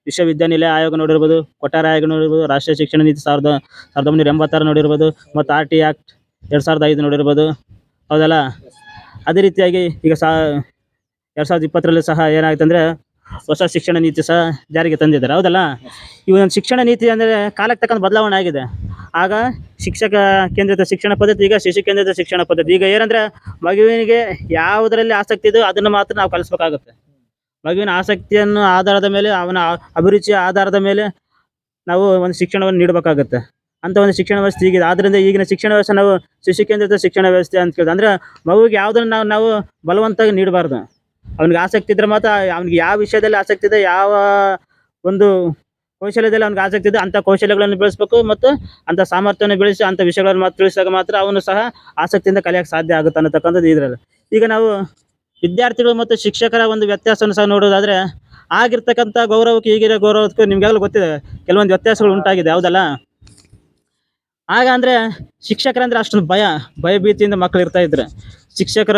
ವಿಶ್ವವಿದ್ಯಾನಿಲಯ ಆಯೋಗ ನೋಡಿರ್ಬೋದು, ಕೊಠಾರ ಆಯೋಗ ನೋಡಿರ್ಬೋದು, ರಾಷ್ಟ್ರೀಯ ಶಿಕ್ಷಣ ನೀತಿ 1986 ನೋಡಿರ್ಬೋದು, ಮತ್ತು RT ಆ್ಯಕ್ಟ್ 2005 ನೋಡಿರ್ಬೋದು, ಹೌದಲ್ಲ. ಅದೇ ರೀತಿಯಾಗಿ ಈಗ 2020ರಲ್ಲಿ ಸಹ ಏನಾಯ್ತು ಅಂದರೆ ಹೊಸ ಶಿಕ್ಷಣ ನೀತಿ ಸಹ ಜಾರಿಗೆ ತಂದಿದ್ದಾರೆ, ಹೌದಲ್ಲ. ಈ ಒಂದು ಶಿಕ್ಷಣ ನೀತಿ ಅಂದರೆ ಕಾಲಕ್ಕೆ ತಕ್ಕಂಥ ಬದಲಾವಣೆ ಆಗಿದೆ. ಆಗ ಶಿಕ್ಷಕ ಕೇಂದ್ರಿತ ಶಿಕ್ಷಣ ಪದ್ಧತಿ, ಈಗ ಶಿಶು ಕೇಂದ್ರಿತ ಶಿಕ್ಷಣ ಪದ್ಧತಿ. ಈಗ ಏನಂದರೆ ಮಗುವಿನಿಗೆ ಯಾವುದರಲ್ಲಿ ಆಸಕ್ತಿ ಇದೆಯೋ ಅದನ್ನು ಮಾತ್ರ ನಾವು ಕಲಿಸ್ಬೇಕಾಗುತ್ತೆ. ಮಗುವಿನ ಆಸಕ್ತಿಯನ್ನು ಆಧಾರದ ಮೇಲೆ, ಅವನ ಅಭಿರುಚಿಯ ಆಧಾರದ ಮೇಲೆ ನಾವು ಒಂದು ಶಿಕ್ಷಣವನ್ನು ನೀಡಬೇಕಾಗುತ್ತೆ. ಅಂಥ ಒಂದು ಶಿಕ್ಷಣ ವ್ಯವಸ್ಥೆ ಈಗಿದೆ. ಆದ್ದರಿಂದ ಈಗಿನ ಶಿಕ್ಷಣ ವ್ಯವಸ್ಥೆ ನಾವು ಶಿಶು ಕೇಂದ್ರಿತ ಶಿಕ್ಷಣ ವ್ಯವಸ್ಥೆ ಅಂತ ಕೇಳಿದ್ರೆ, ಅಂದರೆ ಮಗುವಿಗೆ ಯಾವುದನ್ನು ನಾವು ಬಲವಂತವಾಗಿ ನೀಡಬಾರ್ದು. ಅವ್ನಿಗೆ ಆಸಕ್ತಿ ಇದ್ದರೆ ಮಾತ್ರ, ಅವ್ನಿಗೆ ಯಾವ ವಿಷಯದಲ್ಲಿ ಆಸಕ್ತಿ ಇದೆ, ಯಾವ ಒಂದು ಕೌಶಲ್ಯದಲ್ಲಿ ಅವ್ನಿಗೆ ಆಸಕ್ತಿ ಇದೆ, ಅಂಥ ಕೌಶಲ್ಯಗಳನ್ನು ಬೆಳೆಸಬೇಕು. ಮತ್ತು ಅಂಥ ಸಾಮರ್ಥ್ಯವನ್ನು ಬೆಳೆಸಿ ಅಂಥ ವಿಷಯಗಳನ್ನು ಮಾತ್ರ ತಿಳಿಸಿದಾಗ ಮಾತ್ರ ಅವನು ಸಹ ಆಸಕ್ತಿಯಿಂದ ಕಲಿಯೋಕ್ಕೆ ಸಾಧ್ಯ ಆಗುತ್ತೆ ಅನ್ನತಕ್ಕಂಥದ್ದು ಇದರಲ್ಲಿ. ಈಗ ನಾವು ವಿದ್ಯಾರ್ಥಿಗಳು ಮತ್ತು ಶಿಕ್ಷಕರ ಒಂದು ವ್ಯತ್ಯಾಸವನ್ನು ಸಹ ನೋಡೋದಾದರೆ, ಆಗಿರ್ತಕ್ಕಂಥ ಗೌರವಕ್ಕೆ ಈಗಿರೋ ಗೌರವಕ್ಕೂ ನಿಮಗೆಲ್ಲ ಗೊತ್ತಿದೆ, ಕೆಲವೊಂದು ವ್ಯತ್ಯಾಸಗಳು ಉಂಟಾಗಿದೆ, ಹೌದಲ್ಲ. ಆಗ ಅಂದರೆ ಶಿಕ್ಷಕರಂದರೆ ಅಷ್ಟೊಂದು ಭಯಭೀತಿಯಿಂದ ಮಕ್ಕಳು ಇರ್ತಾಯಿದ್ರು. ಶಿಕ್ಷಕರ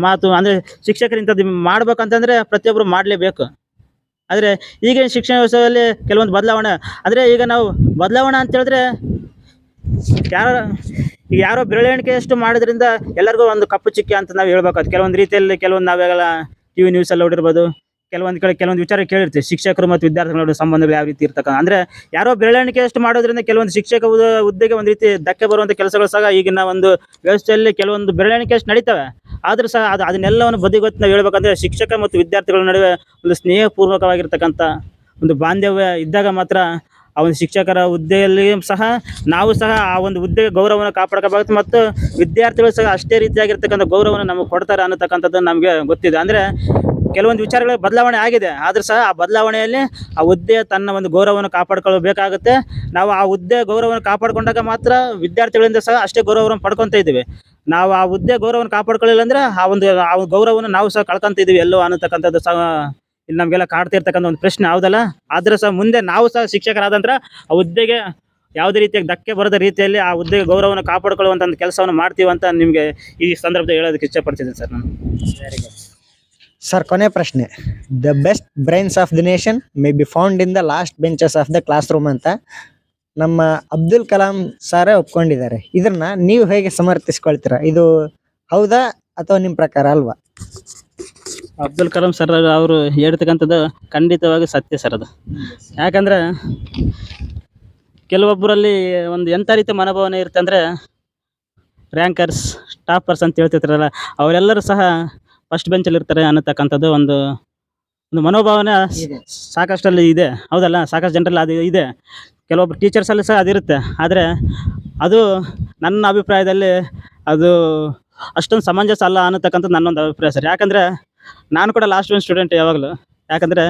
ಮಾತು ಅಂದರೆ ಶಿಕ್ಷಕರು ಇಂಥದ್ದು ಮಾಡ್ಬೇಕಂತಂದರೆ ಪ್ರತಿಯೊಬ್ಬರು ಮಾಡಲೇಬೇಕು. ಆದರೆ ಈಗಿನ ಶಿಕ್ಷಣ ವ್ಯವಸ್ಥೆಯಲ್ಲಿ ಕೆಲವೊಂದು ಬದಲಾವಣೆ ಅಂದರೆ, ಈಗ ನಾವು ಬದಲಾವಣೆ ಅಂತ ಹೇಳಿದ್ರೆ ಯಾರೋ ಬೆರಳೆಣಿಕೆಯಷ್ಟು ಮಾಡೋದ್ರಿಂದ ಎಲ್ಲರಿಗೂ ಒಂದು ಕಪ್ಪು ಚುಕ್ಕಿ ಅಂತ ನಾವು ಹೇಳ್ಬೇಕಾಗುತ್ತೆ. ಕೆಲವೊಂದು ರೀತಿಯಲ್ಲಿ ಕೆಲವೊಂದು ನಾವೆಲ್ಲ TV ನ್ಯೂಸಲ್ಲಿ ನೋಡಿರ್ಬೋದು, ಕೆಲವೊಂದು ಕಡೆ ಕೆಲವೊಂದು ವಿಚಾರ ಕೇಳಿರ್ತೀವಿ, ಶಿಕ್ಷಕರು ಮತ್ತು ವಿದ್ಯಾರ್ಥಿಗಳ ನಡುವೆ ಸಂಬಂಧಗಳು ಯಾವ ರೀತಿ ಇರ್ತಕ್ಕಂಥ. ಅಂದರೆ ಯಾರೋ ಬೆರಳೆಣಿಕೆಯಷ್ಟು ಮಾಡೋದ್ರಿಂದ ಕೆಲವೊಂದು ಶಿಕ್ಷಕ ಹುದ್ದೆಗೆ ಒಂದು ರೀತಿ ಧಕ್ಕೆ ಬರುವಂಥ ಕೆಲಸಗಳು ಸಹ ಈಗಿನ ಒಂದು ವ್ಯವಸ್ಥೆಯಲ್ಲಿ ಕೆಲವೊಂದು ಬೆರಳೆಣಿಕೆಯಷ್ಟು ನಡೀತವೆ. ಆದರೂ ಸಹ ಅದನ್ನೆಲ್ಲವನ್ನು ಬದಿಗೊತ್ತಿ ನಾವು ಹೇಳ್ಬೇಕಂದ್ರೆ, ಶಿಕ್ಷಕ ಮತ್ತು ವಿದ್ಯಾರ್ಥಿಗಳ ನಡುವೆ ಒಂದು ಸ್ನೇಹಪೂರ್ವಕವಾಗಿರ್ತಕ್ಕಂಥ ಒಂದು ಬಾಂಧವ್ಯ ಇದ್ದಾಗ ಮಾತ್ರ ಆ ಒಂದು ಶಿಕ್ಷಕರ ಹುದ್ದೆಯಲ್ಲಿ ಸಹ ನಾವು ಸಹ ಆ ಒಂದು ಹುದ್ದೆಗೆ ಗೌರವವನ್ನು ಕಾಪಾಡ್ಕೋಬೇಕು. ಮತ್ತು ವಿದ್ಯಾರ್ಥಿಗಳು ಸಹ ಅಷ್ಟೇ ರೀತಿಯಾಗಿರ್ತಕ್ಕಂಥ ಗೌರವವನ್ನು ನಮಗೆ ಕೊಡ್ತಾರೆ ಅನ್ನತಕ್ಕಂಥದ್ದು ನಮಗೆ ಗೊತ್ತಿದೆ. ಅಂದರೆ ಕೆಲವೊಂದು ವಿಚಾರಗಳ ಬದಲಾವಣೆ ಆಗಿದೆ, ಆದರೂ ಸಹ ಆ ಬದಲಾವಣೆಯಲ್ಲಿ ಆ ಹುದ್ದೆ ತನ್ನ ಒಂದು ಗೌರವವನ್ನು ಕಾಪಾಡ್ಕೊಳ್ಬೇಕಾಗುತ್ತೆ. ನಾವು ಆ ಹುದ್ದೆ ಗೌರವವನ್ನು ಕಾಪಾಡ್ಕೊಂಡಾಗ ಮಾತ್ರ ವಿದ್ಯಾರ್ಥಿಗಳಿಂದ ಸಹ ಅಷ್ಟೇ ಗೌರವವನ್ನು ಪಡ್ಕೊತಾ ಇದ್ದೀವಿ. ನಾವು ಆ ಹುದ್ದೆ ಗೌರವವನ್ನು ಕಾಪಾಡ್ಕೊಳ್ಳಿಲ್ಲ ಅಂದರೆ ಆ ಗೌರವವನ್ನು ನಾವು ಸಹ ಕಳ್ಕೊತಿದ್ದೀವಿ ಎಲ್ಲೋ ಅನ್ನತಕ್ಕಂಥದ್ದು ಸಹ ಇಲ್ಲಿ ನಮಗೆಲ್ಲ ಕಾಡ್ತಿರ್ತಕ್ಕಂಥ ಒಂದು ಪ್ರಶ್ನೆ, ಹೌದಲ್ಲ. ಆದರೂ ಸಹ ಮುಂದೆ ನಾವು ಸಹ ಶಿಕ್ಷಕರಾದ ನಂತರ ಆ ಹುದ್ದೆಗೆ ಯಾವುದೇ ರೀತಿಯಾಗಿ ಧಕ್ಕೆ ಬರದ ರೀತಿಯಲ್ಲಿ ಆ ಹುದ್ದೆಗೆ ಗೌರವವನ್ನು ಕಾಪಾಡ್ಕೊಳ್ಳುವಂಥ ಒಂದು ಕೆಲಸವನ್ನು ಮಾಡ್ತೀವಿ ಅಂತ ನಿಮಗೆ ಈ ಸಂದರ್ಭದಲ್ಲಿ ಹೇಳೋದಕ್ಕೆ ಇಷ್ಟಪಡ್ತಿದ್ದೀನಿ ಸರ್ ನಾನು. ಸರ್, ಕೊನೆ ಪ್ರಶ್ನೆ. The best brains of the nation may be found in the last benches of the class room ಅಂತ ನಮ್ಮ ಅಬ್ದುಲ್ ಕಲಾಂ ಸಾರೇ ಒಪ್ಕೊಂಡಿದ್ದಾರೆ. ಇದನ್ನ ನೀವು ಹೇಗೆ ಸಮರ್ಥಿಸ್ಕೊಳ್ತೀರಾ? ಇದು ಹೌದಾ ಅಥವಾ ನಿಮ್ಮ ಪ್ರಕಾರ ಅಲ್ವಾ? ಅಬ್ದುಲ್ ಕಲಾಂ ಸರ್ ಅವರು ಹೇಳ್ತಕ್ಕಂಥದ್ದು ಖಂಡಿತವಾಗಿ ಸತ್ಯ ಸರ್. ಅದು ಯಾಕಂದರೆ ಕೆಲವೊಬ್ಬರಲ್ಲಿ ಒಂದು ಎಂಥ ರೀತಿ ಮನೋಭಾವನೆ ಇರುತ್ತೆ ಅಂದರೆ, ರ್ಯಾಂಕರ್ಸ್, ಟಾಪರ್ಸ್ ಅಂತ ಹೇಳ್ತಿರ್ತಾರಲ್ಲ, ಅವರೆಲ್ಲರೂ ಸಹ ಫಸ್ಟ್ ಬೆಂಚಲ್ಲಿ ಇರ್ತಾರೆ ಅನ್ನತಕ್ಕಂಥದ್ದು ಒಂದು ಮನೋಭಾವನೆ ಸಾಕಷ್ಟಲ್ಲಿ ಇದೆ, ಹೌದಲ್ಲ. ಸಾಕಷ್ಟು ಜನರಲ್ಲಿ ಅದು ಇದೆ. ಕೆಲವೊಬ್ಬರು ಟೀಚರ್ಸಲ್ಲಿ ಸಹ ಅದಿರುತ್ತೆ. ಆದರೆ ಅದು ನನ್ನ ಅಭಿಪ್ರಾಯದಲ್ಲಿ ಅದು ಅಷ್ಟೊಂದು ಸಮಂಜಸ ಅಲ್ಲ ಅನ್ನತಕ್ಕಂಥದ್ದು ನನ್ನೊಂದು ಅಭಿಪ್ರಾಯ ಸರ್. ಯಾಕಂದರೆ ನಾನು ಕೂಡ ಲಾಸ್ಟ್ ಬೆಂಚ್ ಸ್ಟೂಡೆಂಟ್ ಯಾವಾಗಲೂ. ಯಾಕಂದರೆ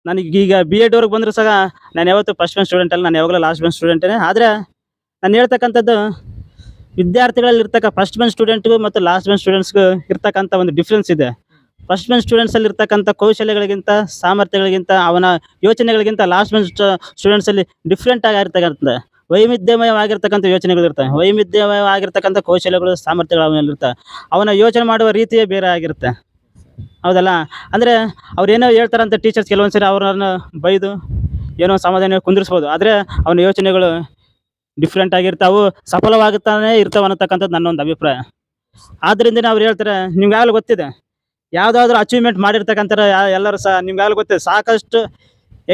ನನಗೀಗ B.Edವರೆಗೆ ಬಂದರೂ ಸಹ ನಾನು ಯಾವತ್ತೂ ಫಸ್ಟ್ ಬೆಂಚ್ ಸ್ಟೂಡೆಂಟ್ ಅಲ್ಲ, ನಾನು ಯಾವಾಗಲೂ ಲಾಸ್ಟ್ ಬೆಂಚ್ ಸ್ಟೂಡೆಂಟೇ. ಆದರೆ ನಾನು ಹೇಳ್ತಕ್ಕಂಥದ್ದು ವಿದ್ಯಾರ್ಥಿಗಳಲ್ಲಿ ಫಸ್ಟ್ ಬೆಂಚ್ ಸ್ಟೂಡೆಂಟ್ಗೂ ಮತ್ತು ಲಾಸ್ಟ್ ಬೆಂಚ್ ಸ್ಟೂಡೆಂಟ್ಸ್ಗೂ ಇರ್ತಕ್ಕಂಥ ಒಂದು ಡಿಫ್ರೆನ್ಸ್ ಇದೆ. ಫಸ್ಟ್ ಬೆಂಚ್ ಸ್ಟೂಡೆಂಟ್ಸಲ್ಲಿ ಇರ್ತಕ್ಕಂಥ ಕೌಶಲ್ಯಗಳಿಗಿಂತ, ಸಾಮರ್ಥ್ಯಗಳಿಗಿಂತ, ಅವನ ಯೋಚನೆಗಳಿಗಿಂತ ಲಾಸ್ಟ್ ಬೆಂಚ್ ಸ್ಟೂಡೆಂಟ್ಸಲ್ಲಿ ಡಿಫ್ರೆಂಟ್ ಆಗಿರ್ತಕ್ಕಂಥ ವೈವಿಧ್ಯಮಯವಾಗಿರ್ತಕ್ಕಂಥ ಯೋಚನೆಗಳಿರ್ತವೆ, ವೈವಿಧ್ಯಮಯವಾಗಿರ್ತಕ್ಕಂಥ ಕೌಶಲ್ಯಗಳು, ಸಾಮರ್ಥ್ಯಗಳು ಅವನಲ್ಲಿರ್ತವೆ. ಅವನ ಯೋಚನೆ ಮಾಡುವ ರೀತಿಯೇ ಬೇರೆ ಆಗಿರುತ್ತೆ, ಹೌದಲ್ಲ. ಅಂದರೆ ಅವ್ರೇನೋ ಹೇಳ್ತಾರಂತ ಟೀಚರ್ಸ್ ಕೆಲವೊಂದು ಸರಿ ಅವರನ್ನು ಬೈದು ಏನೋ ಸಮಾಧಾನ ಕುಂದಿರಿಸ್ಬೋದು. ಆದರೆ ಅವನ ಯೋಚನೆಗಳು ಡಿಫ್ರೆಂಟ್ ಆಗಿರ್ತಾವು, ಸಫಲವಾಗುತ್ತಾನೆ ಇರ್ತಾವೆ ಅನ್ನತಕ್ಕಂಥದ್ದು ನನ್ನ ಒಂದು ಅಭಿಪ್ರಾಯ. ಆದ್ರಿಂದ ಅವ್ರು ಹೇಳ್ತಾರೆ, ನಿಮ್ಗಾಗಲೂ ಗೊತ್ತಿದೆ ಯಾವುದಾದ್ರೂ ಅಚೀವ್ಮೆಂಟ್ ಮಾಡಿರ್ತಕ್ಕಂಥ ಎಲ್ಲರೂ ಸಹ ನಿಮ್ಗಾಗಲೂ ಗೊತ್ತಿದೆ ಸಾಕಷ್ಟು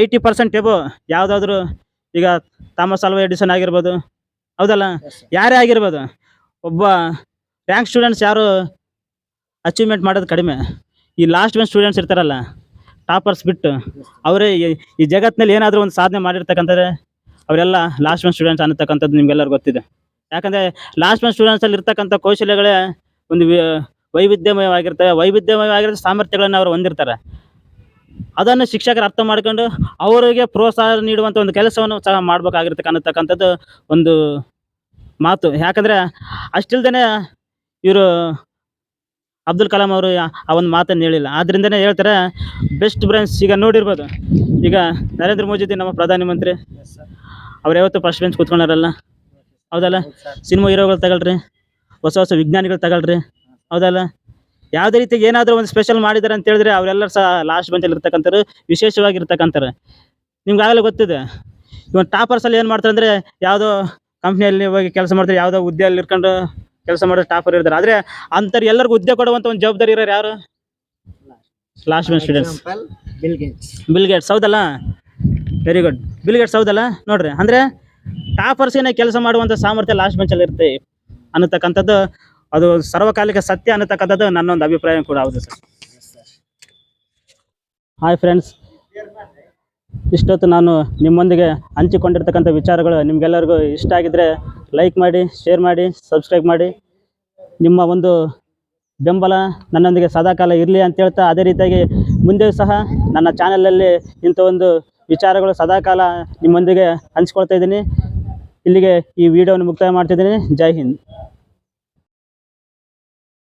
80% ಎಬೋ ಯಾವುದಾದ್ರೂ ಈಗ ಥಾಮಸ್ ಆಲ್ವಾ ಎಡಿಸನ್ ಆಗಿರ್ಬೋದು, ಹೌದಲ್ಲ, ಯಾರೇ ಆಗಿರ್ಬೋದು, ಒಬ್ಬ ರ್ಯಾಂಕ್ ಸ್ಟೂಡೆಂಟ್ಸ್ ಯಾರು ಅಚೀವ್ಮೆಂಟ್ ಮಾಡೋದು ಕಡಿಮೆ. ಈ ಲಾಸ್ಟ್ ಬೆಂಚ್ ಸ್ಟೂಡೆಂಟ್ಸ್ ಇರ್ತಾರಲ್ಲ, ಟಾಪರ್ಸ್ ಬಿಟ್ಟು ಅವರೇ ಈ ಜಗತ್ತಿನಲ್ಲಿ ಏನಾದರೂ ಒಂದು ಸಾಧನೆ ಮಾಡಿರ್ತಕ್ಕಂಥದ್ದೇ ಅವರೆಲ್ಲ ಲಾಸ್ಟ್ ಬೆಂಚ್ ಸ್ಟೂಡೆಂಟ್ಸ್ ಅನ್ನತಕ್ಕಂಥದ್ದು ನಿಮ್ಗೆಲ್ಲರೂ ಗೊತ್ತಿದೆ. ಯಾಕಂದರೆ ಲಾಸ್ಟ್ ಬೆಂಚ್ ಸ್ಟೂಡೆಂಟ್ಸಲ್ಲಿ ಇರ್ತಕ್ಕಂಥ ಕೌಶಲ್ಯಗಳೇ ಒಂದು ವೈವಿಧ್ಯಮಯವಾಗಿರೋ ಸಾಮರ್ಥ್ಯಗಳನ್ನು ಅವರು ಹೊಂದಿರ್ತಾರೆ. ಅದನ್ನು ಶಿಕ್ಷಕರು ಅರ್ಥ ಮಾಡ್ಕೊಂಡು ಅವರಿಗೆ ಪ್ರೋತ್ಸಾಹ ನೀಡುವಂಥ ಒಂದು ಕೆಲಸವನ್ನು ಸಹ ಮಾಡಬೇಕಾಗಿರ್ತಕ್ಕಂಥದ್ದು ಒಂದು ಮಾತು. ಯಾಕಂದರೆ ಅಷ್ಟಿಲ್ದೇ ಇವರು ಅಬ್ದುಲ್ ಕಲಾಂ ಅವರು ಆ ಒಂದು ಮಾತನ್ನು ಹೇಳಿಲ್ಲ. ಆದ್ರಿಂದನೇ ಹೇಳ್ತಾರೆ ಬೆಸ್ಟ್ ಬ್ರೈನ್ಸ್. ಈಗ ನೋಡಿರ್ಬೋದು, ಈಗ ನರೇಂದ್ರ ಮೋದಿ ನಮ್ಮ ಪ್ರಧಾನಮಂತ್ರಿ, ಅವ್ರು ಯಾವತ್ತು ಫಸ್ಟ್ ಬೆಂಚ್ ಕೂತ್ಕೊಂಡಾರಲ್ಲ, ಹೌದಲ್ಲ. ಸಿನಿಮಾ ಹೀರೋಗಳು ತಗೊಳ್ರಿ, ಹೊಸ ಹೊಸ ವಿಜ್ಞಾನಿಗಳು ತಗೊಳ್ರಿ, ಹೌದಲ್ಲ. ಯಾವುದೇ ರೀತಿಗೆ ಏನಾದರೂ ಒಂದು ಸ್ಪೆಷಲ್ ಮಾಡಿದ್ದಾರೆ ಅಂತ ಹೇಳಿದ್ರೆ ಅವರೆಲ್ಲರೂ ಸಹ ಲಾಸ್ಟ್ ಬೆಂಚಲ್ಲಿ ಇರ್ತಕ್ಕಂಥವ್ರು, ವಿಶೇಷವಾಗಿರ್ತಕ್ಕಂಥವ್ರು. ನಿಮ್ಗಾಗಲೇ ಗೊತ್ತಿದೆ, ಇವಾಗ ಟಾಪರ್ಸಲ್ಲಿ ಏನು ಮಾಡ್ತಾರೆ ಅಂದರೆ ಯಾವುದೋ ಕಂಪ್ನಿಯಲ್ಲಿ ಹೋಗಿ ಕೆಲಸ ಮಾಡ್ತಾರೆ, ಯಾವುದೋ ಹುದ್ದೆಯಲ್ಲಿ ಇರ್ಕೊಂಡು ಕೆಲಸ ಮಾಡೋ ಟಾಪರ್ ಇರ್ತಾರೆ. ಆದರೆ ಅಂಥವ್ರು ಎಲ್ಲರಿಗೂ ಹುದ್ದೆ ಕೊಡುವಂಥ ಒಂದು ಜವಾಬ್ದಾರಿ ಇರೋರು ಯಾರು? Last bench students. Bill Gates, ಹೌದಲ್ಲ. ವೆರಿ ಗುಡ್, ಬಿಲ್ ಗೇಟ್ಸ್, ಹೌದಲ್ಲ. ನೋಡ್ರಿ, ಅಂದರೆ ಟಾಪರ್ಸಿನ ಕೆಲಸ ಮಾಡುವಂಥ ಸಾಮರ್ಥ್ಯ ಲಾಸ್ಟ್ ಬೆಂಚಲ್ಲಿ ಇರುತ್ತೆ ಅನ್ನತಕ್ಕಂಥದ್ದು ಅದು ಸರ್ವಕಾಲಿಕ ಸತ್ಯ ಅನ್ನತಕ್ಕಂಥದ್ದು ನನ್ನೊಂದು ಅಭಿಪ್ರಾಯ ಕೂಡ ಹೌದು ಸರ್. ಹಾಯ್ ಫ್ರೆಂಡ್ಸ್, ಇಷ್ಟೊತ್ತು ನಾನು ನಿಮ್ಮೊಂದಿಗೆ ಹಂಚಿಕೊಂಡಿರ್ತಕ್ಕಂಥ ವಿಚಾರಗಳು ನಿಮಗೆಲ್ಲರಿಗೂ ಇಷ್ಟ ಆಗಿದ್ದರೆ ಲೈಕ್ ಮಾಡಿ, ಶೇರ್ ಮಾಡಿ, ಸಬ್ಸ್ಕ್ರೈಬ್ ಮಾಡಿ. ನಿಮ್ಮ ಒಂದು ಬೆಂಬಲ ನನ್ನೊಂದಿಗೆ ಸದಾಕಾಲ ಇರಲಿ ಅಂತ ಹೇಳ್ತಾ, ಅದೇ ರೀತಿಯಾಗಿ ಮುಂದೆ ಸಹ ನನ್ನ ಚಾನಲಲ್ಲಿ ಇಂಥ ಒಂದು ವಿಚಾರಗಳು ಸದಾಕಾಲ ನಿಮ್ಮೊಂದಿಗೆ ಹಂಚ್ಕೊಳ್ತಾ ಇದ್ದೀನಿ. ಇಲ್ಲಿಗೆ ಈ ವಿಡಿಯೋವನ್ನು ಮುಕ್ತಾಯ ಮಾಡ್ತಿದ್ದೀನಿ. ಜೈ ಹಿಂದ್.